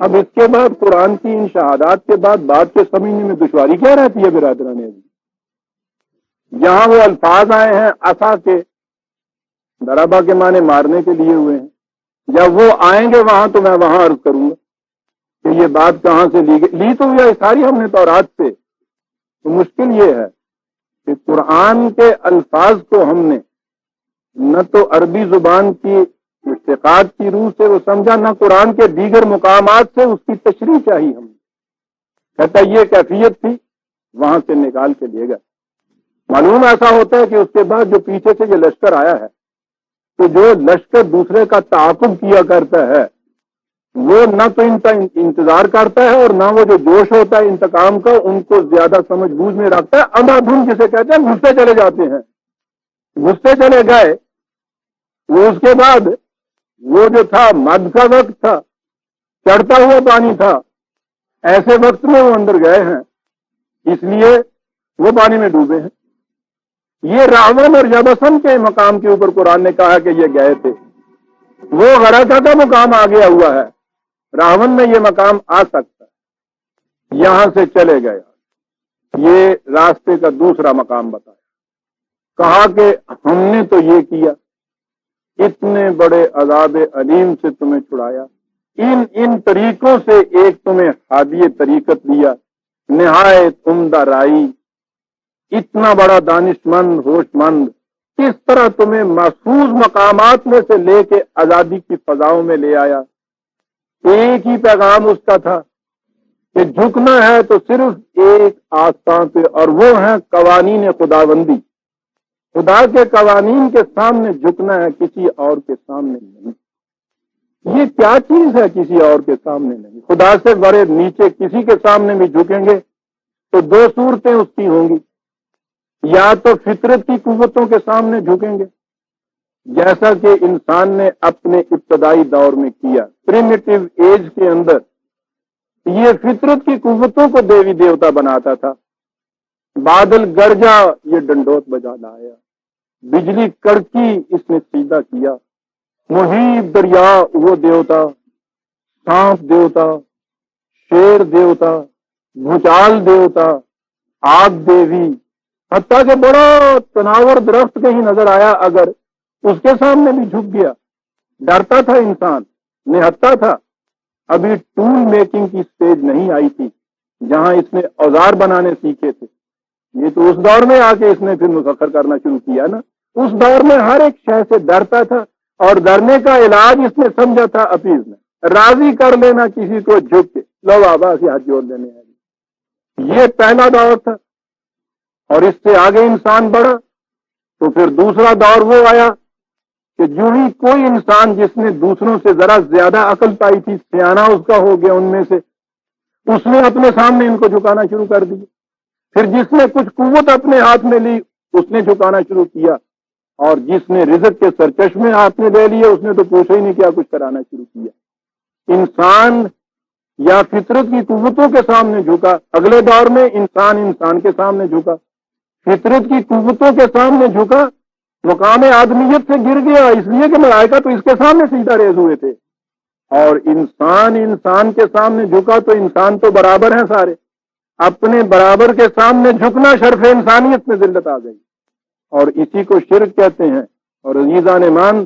اب اس کے بعد قرآن کی ان شہادات کے بعد بات کے سمجھنے میں دشواری کیا رہتی ہے برادران عزیز؟ جہاں وہ الفاظ آئے ہیں عصا کے، ضربہ کے معنی مارنے کے لیے ہوئے ہیں، جب وہ آئیں گے وہاں تو میں وہاں عرض کروں گا کہ یہ بات کہاں سے لی تو یہ ساری ہم نے تورات سے۔ تو مشکل یہ ہے کہ قرآن کے الفاظ کو ہم نے نہ تو عربی زبان کی اشتقاق کی روح سے وہ سمجھا، نہ قرآن کے دیگر مقامات سے اس کی تشریح چاہی ہم نے۔ کہتا یہ کیفیت تھی، وہاں سے نکال کے لے گا۔ معلوم ایسا ہوتا ہے کہ اس کے بعد جو پیچھے سے یہ لشکر آیا ہے، تو جو لشکر دوسرے کا تعاقب کیا کرتا ہے وہ نہ تو ان کا انتظار کرتا ہے، اور نہ وہ جو جوش ہوتا ہے انتقام کا ان کو زیادہ سمجھ بوجھ میں رکھتا ہے۔ اندھا دھند جسے کہتے ہیں، گھستے چلے جاتے ہیں، گھستے چلے گئے۔ وہ اس کے بعد وہ جو تھا مد کا وقت تھا، چڑھتا ہوا پانی تھا، ایسے وقت میں وہ اندر گئے ہیں، اس لیے وہ پانی میں ڈوبے ہیں۔ یہ راون اور یبسن کے مقام کے اوپر قرآن نے کہا کہ یہ گئے تھے، وہ غرقہ کا مقام آ گیا ہوا ہے، راون میں یہ مقام آ سکتا ہے، یہاں سے چلے گئے۔ یہ راستے کا دوسرا مقام بتایا، کہا کہ ہم نے تو یہ کیا، اتنے بڑے عذاب علیم سے تمہیں چھڑایا، ان طریقوں سے ایک تمہیں ہادی طریقت دیا، نہایت عمدہ رائی، اتنا بڑا دانش مند ہوش مند، کس طرح تمہیں محفوظ مقامات میں سے لے کے آزادی کی فضاؤں میں لے آیا۔ ایک ہی پیغام اس کا تھا کہ جھکنا ہے تو صرف ایک آستان پہ، اور وہ ہیں قوانین خداوندی، خدا کے قوانین کے سامنے جھکنا ہے، کسی اور کے سامنے نہیں۔ یہ کیا چیز ہے کسی اور کے سامنے نہیں؟ خدا سے بڑے نیچے کسی کے سامنے بھی جھکیں گے تو دو صورتیں اس کی ہوں گی، یا تو فطرت کی قوتوں کے سامنے جھکیں گے، جیسا کہ انسان نے اپنے ابتدائی دور میں کیا، پریمیٹیو ایج کے اندر یہ فطرت کی قوتوں کو دیوی دیوتا بناتا تھا۔ بادل گرجا، یہ ڈنڈوت بجا لایا، بجلی کڑکی، اس نے سیدھا کیا، محیط دریا وہ دیوتا، سانپ دیوتا، شیر دیوتا، بھوچال دیوتا، آگ دیوی، حتیٰ کہ بڑا تناور درخت کہیں نظر آیا اگر، اس کے سامنے بھی جھک گیا۔ ڈرتا تھا انسان، نہتا تھا۔ ابھی ٹول میکنگ کی سٹیج نہیں آئی تھی جہاں اس نے اوزار بنانے سیکھے تھے، یہ تو اس دور میں آ کے اس نے پھر مسخر کرنا شروع کیا نا۔ اس دور میں ہر ایک شے سے ڈرتا تھا، اور ڈرنے کا علاج اس نے سمجھا تھا اپیز میں، راضی کر لینا کسی کو جھک کے، لو بابا سے ہاتھ جوڑ دینے والی۔ یہ پہلا دور تھا، اور اس سے آگے انسان بڑھا تو پھر دوسرا دور وہ آیا کہ جو ہی کوئی انسان جس نے دوسروں سے ذرا زیادہ عقل پائی تھی، سیانہ اس کا ہو گیا ان میں سے، اس نے اپنے سامنے ان کو جھکانا شروع کر دیا۔ پھر جس نے کچھ قوت اپنے ہاتھ میں لی اس نے جھکانا شروع کیا، اور جس نے رزق کے سرچشمے ہاتھ میں لے لیے اس نے تو پوچھا ہی نہیں، کیا کچھ کرانا شروع کیا۔ انسان یا فطرت کی قوتوں کے سامنے جھکا، اگلے دور میں انسان کے سامنے جھکا، فطرت کی قوتوں کے سامنے جھکا، مقام آدمیت سے گر گیا، اس لیے کہ ملائکہ تو اس کے سامنے سیدھا ریز ہوئے تھے، اور انسان کے سامنے جھکا تو انسان تو برابر ہیں سارے، اپنے برابر کے سامنے جھکنا شرف انسانیت میں ذلت آ گئی، اور اسی کو شرک کہتے ہیں۔ اور عزیزان ایمان،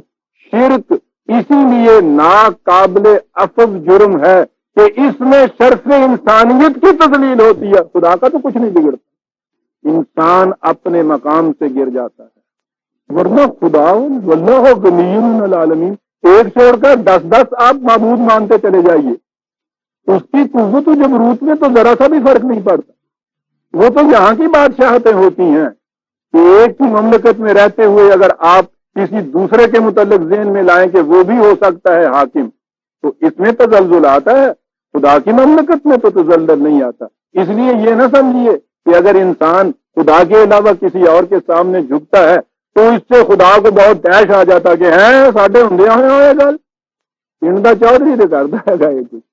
شرک اسی لیے ناقابل عفو جرم ہے کہ اس میں شرف انسانیت کی تذلیل ہوتی ہے، خدا کا تو کچھ نہیں بگڑتا، انسان اپنے مقام سے گر جاتا ہے، ورنہ خدا واللہ غنی عن العالمین، ایک چھوڑ کر 10 آپ معبود مانتے چلے جائیے، اس کی قوت و جبروت میں تو ذرا سا بھی فرق نہیں پڑتا۔ وہ تو یہاں کی بادشاہتیں ہوتی ہیں کہ ایک ہی مملکت میں رہتے ہوئے اگر آپ کسی دوسرے کے متعلق ذہن میں لائیں کہ وہ بھی ہو سکتا ہے حاکم، تو اس میں تزلزل آتا ہے، خدا کی مملکت میں تو تزلزل نہیں آتا۔ اس لیے یہ نہ سمجھیے کہ اگر انسان خدا کے علاوہ کسی اور کے سامنے جھکتا ہے تو اس سے خدا کو بہت تیش آ جاتا کہ ہیں ساڈے ہندے ہوئے گل اندا چودھری سے کرتا ہے گا، یہ کچھ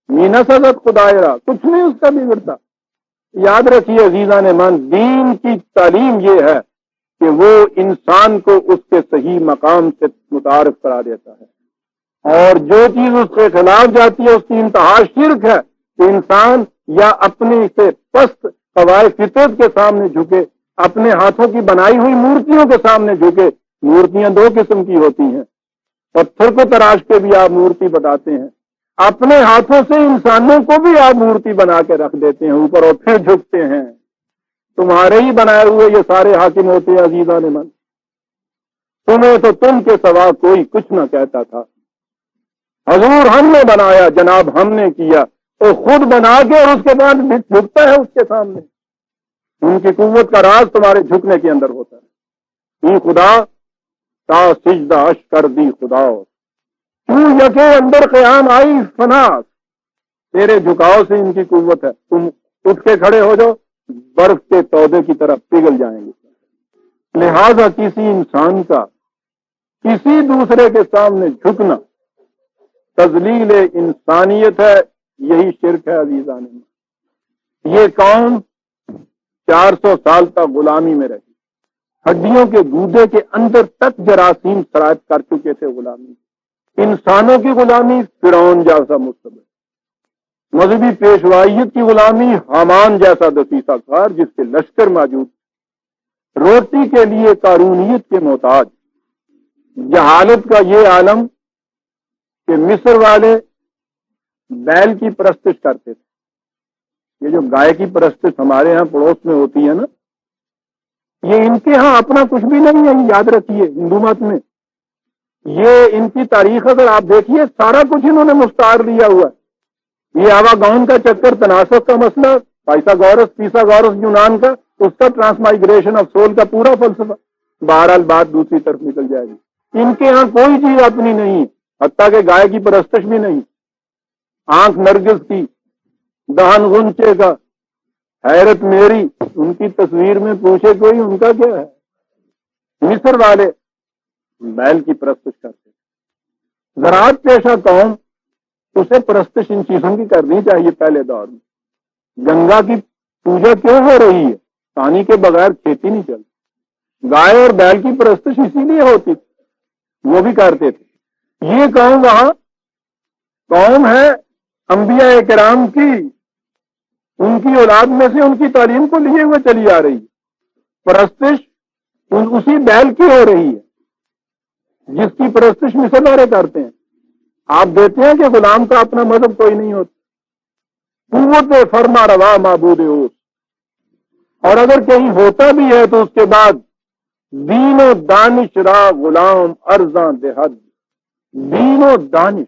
مینا سزت خدا را کچھ نہیں اس کا بگڑتا۔ یاد رکھیے عزیزان من، دین کی تعلیم یہ ہے کہ وہ انسان کو اس کے صحیح مقام سے متعارف کرا دیتا ہے، اور جو چیز اس کے خلاف جاتی ہے اس کی انتہا شرک ہے کہ انسان یا اپنے سے پست قواعد فطرت کے سامنے جھکے، اپنے ہاتھوں کی بنائی ہوئی مورتیوں کے سامنے جھکے۔ مورتیاں دو قسم کی ہوتی ہیں، پتھر کو تراش کے بھی آپ مورتی بتاتے ہیں، اپنے ہاتھوں سے انسانوں کو بھی آپ مورتی بنا کے رکھ دیتے ہیں اوپر اور پھر جھکتے ہیں۔ تمہارے ہی بنائے ہوئے یہ سارے حاکم ہوتے ہیں عزیزان من، تمہیں تو تم کے سوا کوئی کچھ نہ کہتا تھا، حضور ہم نے بنایا جناب ہم نے کیا، تو خود بنا کے اور اس کے بعد جھکتا ہے اس کے سامنے۔ ان کی قوت کا راز تمہارے جھکنے کے اندر ہوتا ہے۔ ای خدا تا سجدہ اش کر دی خدا، تو یکے اندر قیام آئی فنا، تیرے جھکاؤ سے ان کی قوت ہے، تم اٹھ کے کھڑے ہو جاؤ برف کے تودے کی طرف پگھل جائیں گے۔ لہذا کسی انسان کا کسی دوسرے کے سامنے جھکنا تذلیل انسانیت ہے، یہی شرک ہے عزیزان۔ یہ قوم 400 سال تک غلامی میں رہی، ہڈیوں کے گودے کے اندر تک جراثیم سرایت کر چکے تھے غلامی، انسانوں کی غلامی فرعون جیسا مستبد، مذہبی پیشوائیت کی غلامی حامان جیسا دسیسہ کار جس کے لشکر موجود، روٹی کے لیے قارونیت کے محتاج، جہالت کا یہ عالم کہ مصر والے بیل کی پرستش کرتے تھے۔ یہ جو گائے کی پرستش ہمارے ہاں پڑوس میں ہوتی ہے نا، یہ ان کے ہاں اپنا کچھ بھی نہیں ہے، یاد رکھیے ہندو مت میں یہ ان کی تاریخ اگر آپ دیکھیے سارا کچھ انہوں نے مستعار لیا ہوا ہے۔ یہ آوا گاؤن کا چکر، تناسب کا مسئلہ، پائثاگورس پیثاگورس یونان کا، اس کا ٹرانسمائگریشن آف سول کا پورا فلسفہ، بہرحال بات دوسری طرف نکل جائے گی۔ ان کے ہاں کوئی چیز اپنی نہیں، حتیٰ کہ گائے کی پرستش بھی نہیں، آنکھ نرگس کی، دہن غنچے کا، حیرت میری، ان کی تصویر میں پوچھے کوئی ان کا کیا ہے۔ مصر والے بیل کی پرستش کرتے، زراعت پیشہ قوم، اسے پرستش ان چیزوں کی کرنی چاہیے۔ پہلے دور میں گنگا کی پوجا کیوں ہو رہی ہے؟ پانی کے بغیر کھیتی نہیں چلتی، گائے اور بیل کی پرستش اسی لیے ہوتی تھی، وہ بھی کرتے تھے۔ یہ قوم وہاں قوم ہے انبیاء کرام کی، ان کی اولاد میں سے ان کی تعلیم کو لیے ہوئے چلی آ رہی ہے، پرستش اسی بیل کی ہو رہی ہے جس کی پرستش مصر والے کرتے ہیں۔ آپ دیتے ہیں کہ غلام کا اپنا مذہب کوئی نہیں ہوتا، قوت فرما روا معبود اوس، اور اگر کہیں ہوتا بھی ہے تو اس کے بعد دین و دانش را غلام ارزاں دہد، دین و دانش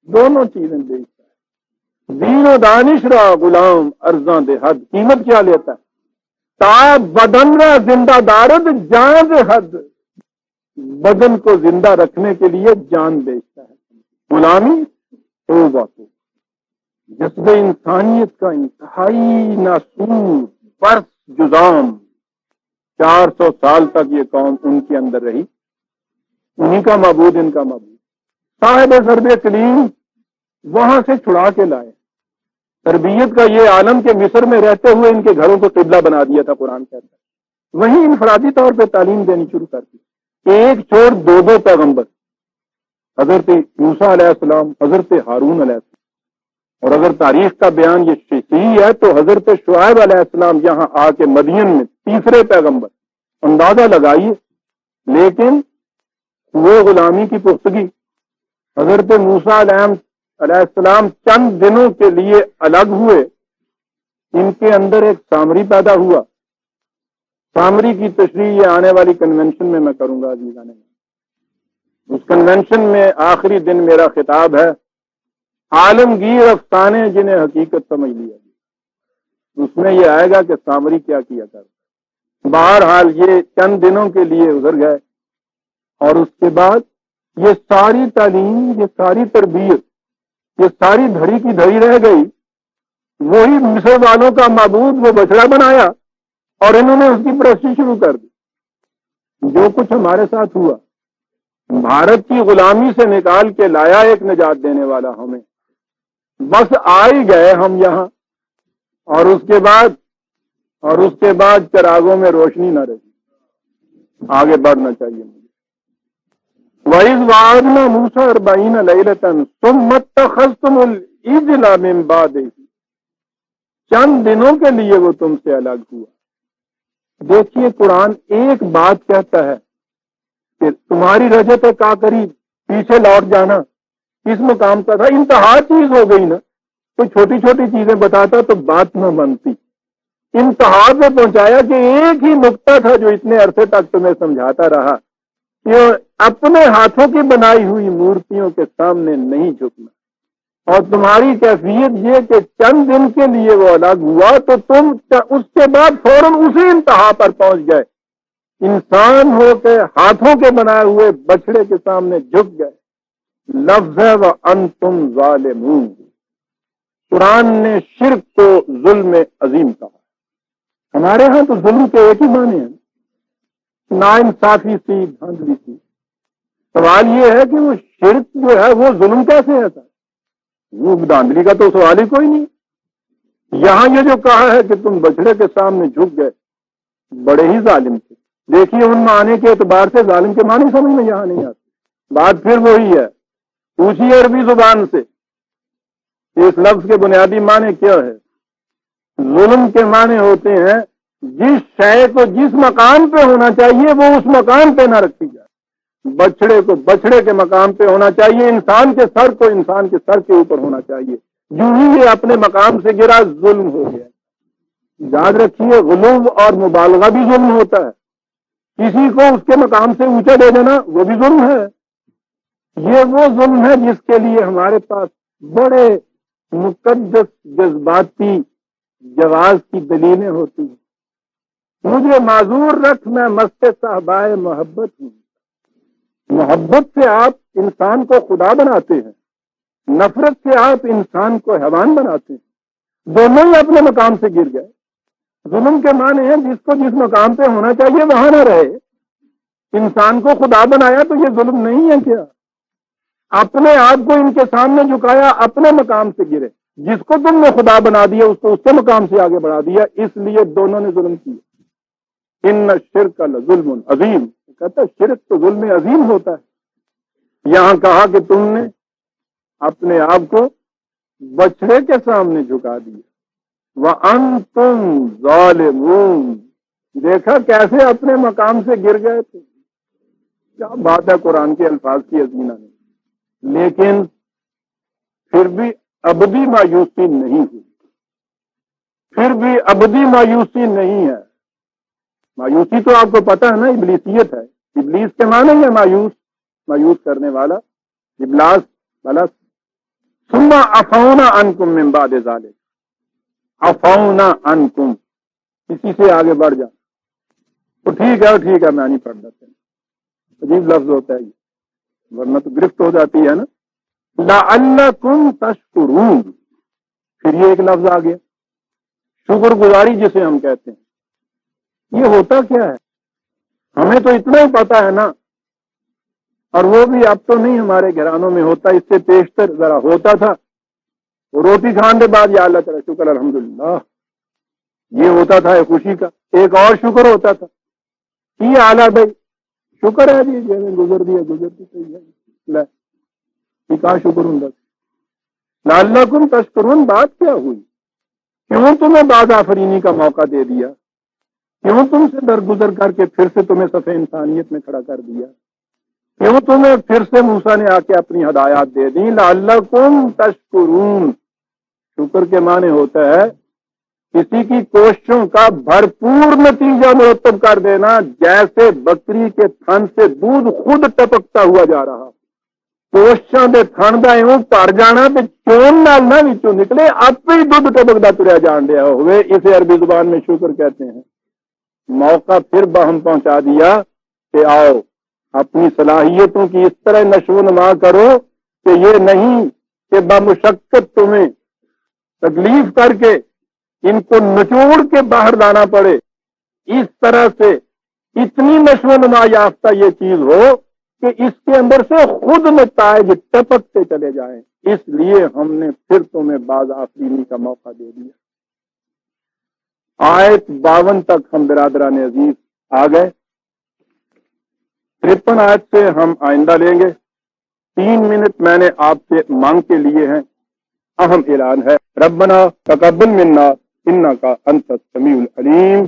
دونوں چیزیں دیکھتا ہے، دین و دانش را غلام ارزاں دہد، قیمت کیا لیتا ہے؟ تا بدن را زندہ دارد جان دہد، بدن کو زندہ رکھنے کے لیے جان بیچتا ہے۔ غلامی توبہ تو جذب انسانیت کا انتہائی ناسور برس جزام، 400 سال تک یہ قوم ان کے اندر رہی، انہی کا معبود ان کا معبود۔ صاحب ضرب کلیم وہاں سے چھڑا کے لائے، تربیت کا یہ عالم کہ مصر میں رہتے ہوئے ان کے گھروں کو قبلہ بنا دیا تھا قرآن کہتا ہے، وہیں انفرادی طور پہ تعلیم دینی شروع کر دی، ایک چھوڑ دو پیغمبر، حضرت موسیٰ علیہ السلام، حضرت ہارون علیہ السلام، اور اگر تاریخ کا بیان یہ صحیح ہے تو حضرت شعیب علیہ السلام یہاں آ کے مدین میں تیسرے پیغمبر، اندازہ لگائیے۔ لیکن وہ غلامی کی پختگی، حضرت موسیٰ علیہ السلام چند دنوں کے لیے الگ ہوئے، ان کے اندر ایک سامری پیدا ہوا۔ سامری کی تشریح یہ آنے والی کنونشن میں میں کروں گا عزیزان۔ اس کنونشن میں آخری دن میرا خطاب ہے عالمگیر افسانے جنہیں حقیقت سمجھ لیا، اس میں یہ آئے گا کہ سامری کیا کیا کرتا۔ بہرحال یہ چند دنوں کے لیے گزر گئے، اور اس کے بعد یہ ساری تعلیم، یہ ساری تربیت، یہ ساری دھڑی کی دھڑی رہ گئی، وہی مصر والوں کا معبود وہ بچڑا بنایا اور انہوں نے اس کی پرستی شروع کر دی۔ جو کچھ ہمارے ساتھ ہوا، بھارت کی غلامی سے نکال کے لایا ایک نجات دینے والا ہمیں، بس آ ہی گئے ہم یہاں، اور اس کے بعد چراغوں میں روشنی نہ رہی۔ آگے بڑھنا چاہیے مجھے۔ وَإِذْ وَعَدْنَا مُوسَىٰ 40 لَيْلَةً ثُمَّ اتَّخَذْتُمُ الْعِجْلَ مِن بَعْدِهِ، چند دنوں کے لیے وہ تم سے الگ ہوا۔ دیکھیے قرآن ایک بات کہتا ہے کہ تمہاری رجت کاکری پیچھے لوٹ جانا اس مقام کا تھا، انتہا چیز ہو گئی نا، تو چھوٹی چھوٹی چیزیں بتاتا تو بات نہ بنتی، انتہا پہ پہنچایا کہ ایک ہی نقطہ تھا جو اتنے عرصے تک تمہیں سمجھاتا رہا کہ اپنے ہاتھوں کی بنائی ہوئی مورتیوں کے سامنے نہیں جھکنا، اور تمہاری کیفیت یہ کہ چند دن کے لیے وہ الگ ہوا تو تم اس کے بعد فوراً اسی انتہا پر پہنچ گئے، انسان ہو کے ہاتھوں کے بنائے ہوئے بچڑے کے سامنے جھک گئے۔ لفظ ہے وَأَنْتُمْ ظَالِمُونَ۔ قرآن نے شرک کو ظلم عظیم کہا۔ ہمارے ہاں تو ظلم کے ایک ہی معنی ہیں، ناانصافی سی، دھاندلی سی۔ سوال یہ ہے کہ وہ شرک جو ہے وہ ظلم کیسے ہے؟ وہ دھاندلی کا تو سوال ہی کوئی نہیں۔ یہاں یہ جو کہا ہے کہ تم بچڑے کے سامنے جھک گئے، بڑے ہی ظالم تھے۔ دیکھیے ان معنی کے اعتبار سے ظالم کے معنی سمجھ میں یہاں نہیں آتے۔ بات پھر وہی ہے، پوچھیے عربی زبان سے اس لفظ کے بنیادی معنی کیا ہے۔ ظلم کے معنی ہوتے ہیں جس شے کو جس مقام پہ ہونا چاہیے وہ اس مقام پہ نہ رکھی جائے۔ بچڑے کو بچڑے کے مقام پہ ہونا چاہیے، انسان کے سر کو انسان کے سر کے اوپر ہونا چاہیے، جو ہی یہ اپنے مقام سے گرا ظلم ہو گیا۔ یاد رکھیے غلو اور مبالغہ بھی ظلم ہوتا ہے، کسی کو اس کے مقام سے اونچا دے دینا وہ بھی ظلم ہے۔ یہ وہ ظلم ہے جس کے لیے ہمارے پاس بڑے مقدس جذباتی جواز کی دلیلیں ہوتی ہیں۔ مجھے معذور رکھ، میں مست صحبائے محبت ہوں۔ محبت سے آپ انسان کو خدا بناتے ہیں، نفرت سے آپ انسان کو حیوان بناتے ہیں، دونوں ہی اپنے مقام سے گر گئے۔ ظلم کے معنی ہے جس کو جس مقام پہ ہونا چاہیے وہاں نہ رہے۔ انسان کو خدا بنایا تو یہ ظلم نہیں ہے کیا؟ اپنے آپ کو ان کے سامنے جھکایا، اپنے مقام سے گرے۔ جس کو تم نے خدا بنا دیا اس کو اس کے مقام سے آگے بڑھا دیا، اس لیے دونوں نے ظلم کیا۔ ان الشرک لظلم عظیم، کہتا ہے شرک تو ظلم عظیم ہوتا ہے۔ یہاں کہا کہ تم نے اپنے آپ کو بچڑے کے سامنے جھکا دیا۔ وَأَنْتُمْ ظَالِمُونَ، دیکھا کیسے اپنے مقام سے گر گئے تھے۔ کیا بات ہے قرآن کے الفاظ کی عظیمہ نے۔ لیکن پھر بھی ابدی مایوسی نہیں ہوئی، پھر بھی ابدی مایوسی نہیں ہے۔ مایوسی تو آپ کو پتہ ہے نا، ابلیسیت ہے۔ ابلیس کے معنی ہے مایوس، مایوس کرنے والا، ابلاس بلس۔ ثم عفونا عنکم من بعد ذلک، عفونا عنکم، اسی سے آگے بڑھ جا تو ٹھیک ہے میں نہیں پڑھ دیتا، عجیب لفظ ہوتا ہے یہ، ورنہ تو گرفت ہو جاتی ہے نا۔ لعلکم تشکرون، پھر یہ ایک لفظ آ گیا، شکر گزاری جسے ہم کہتے ہیں۔ یہ ہوتا کیا ہے؟ ہمیں تو اتنا ہی پتا ہے نا، اور وہ بھی اب تو نہیں ہمارے گھرانوں میں ہوتا، اس سے پیشتر ذرا ہوتا تھا۔ روٹی کھانے کے بعد یا اللہ تعالیٰ شکر الحمدللہ، یہ ہوتا تھا خوشی کا۔ ایک اور شکر ہوتا تھا، یہ اعلیٰ بھائی شکر ہے جی گزر دیا کہاں شکر ہوں گا۔ لعلکم تشکرون، بات کیا ہوئی؟ کیوں تمہیں باز آفرینی کا موقع دے دیا؟ کیوں تم سے درگزر کر کے پھر سے تمہیں صفحہ انسانیت میں کھڑا کر دیا؟ کیوں تمہیں پھر سے موسیٰ نے آ کے اپنی ہدایات دے دی؟ لعلکم تشکرون، شکر کے معنی ہوتا ہے کسی کی کوششوں کا بھرپور نتیجہ مرتب کر دینا، جیسے بکری کے تھن سے دودھ خود ٹپکتا ہوا جا رہا، کوششوں کے تھن کا ایوں بھر جانا تے چون نال نہ وچوں نکلے، آپ ہی دودھ ٹپکتا تریا جان دیا ہوئے، اسے عربی زبان میں شکر کہتے ہیں۔ موقع پھر باہم پہنچا دیا کہ آؤ اپنی صلاحیتوں کی اس طرح نشو و نما کرو کہ یہ نہیں کہ بمشقت تمہیں تکلیف کر کے ان کو نچوڑ کے باہر لانا پڑے، اس طرح سے اتنی نشو و نما یافتہ یہ چیز ہو کہ اس کے اندر سے خود نتائج ٹپکتے چلے جائیں۔ اس لیے ہم نے پھر تمہیں باز آفرینی کا موقع دے دیا۔ آیت 52 تک ہم برادران عزیز آ گئے۔ 53 آیت سے ہم آئندہ لیں گے۔ 3 منٹ میں نے آپ سے مانگ کے لیے ہیں۔ اہم اعلان ہے، ربنا تقبل منا انک انت السمیع العلیم۔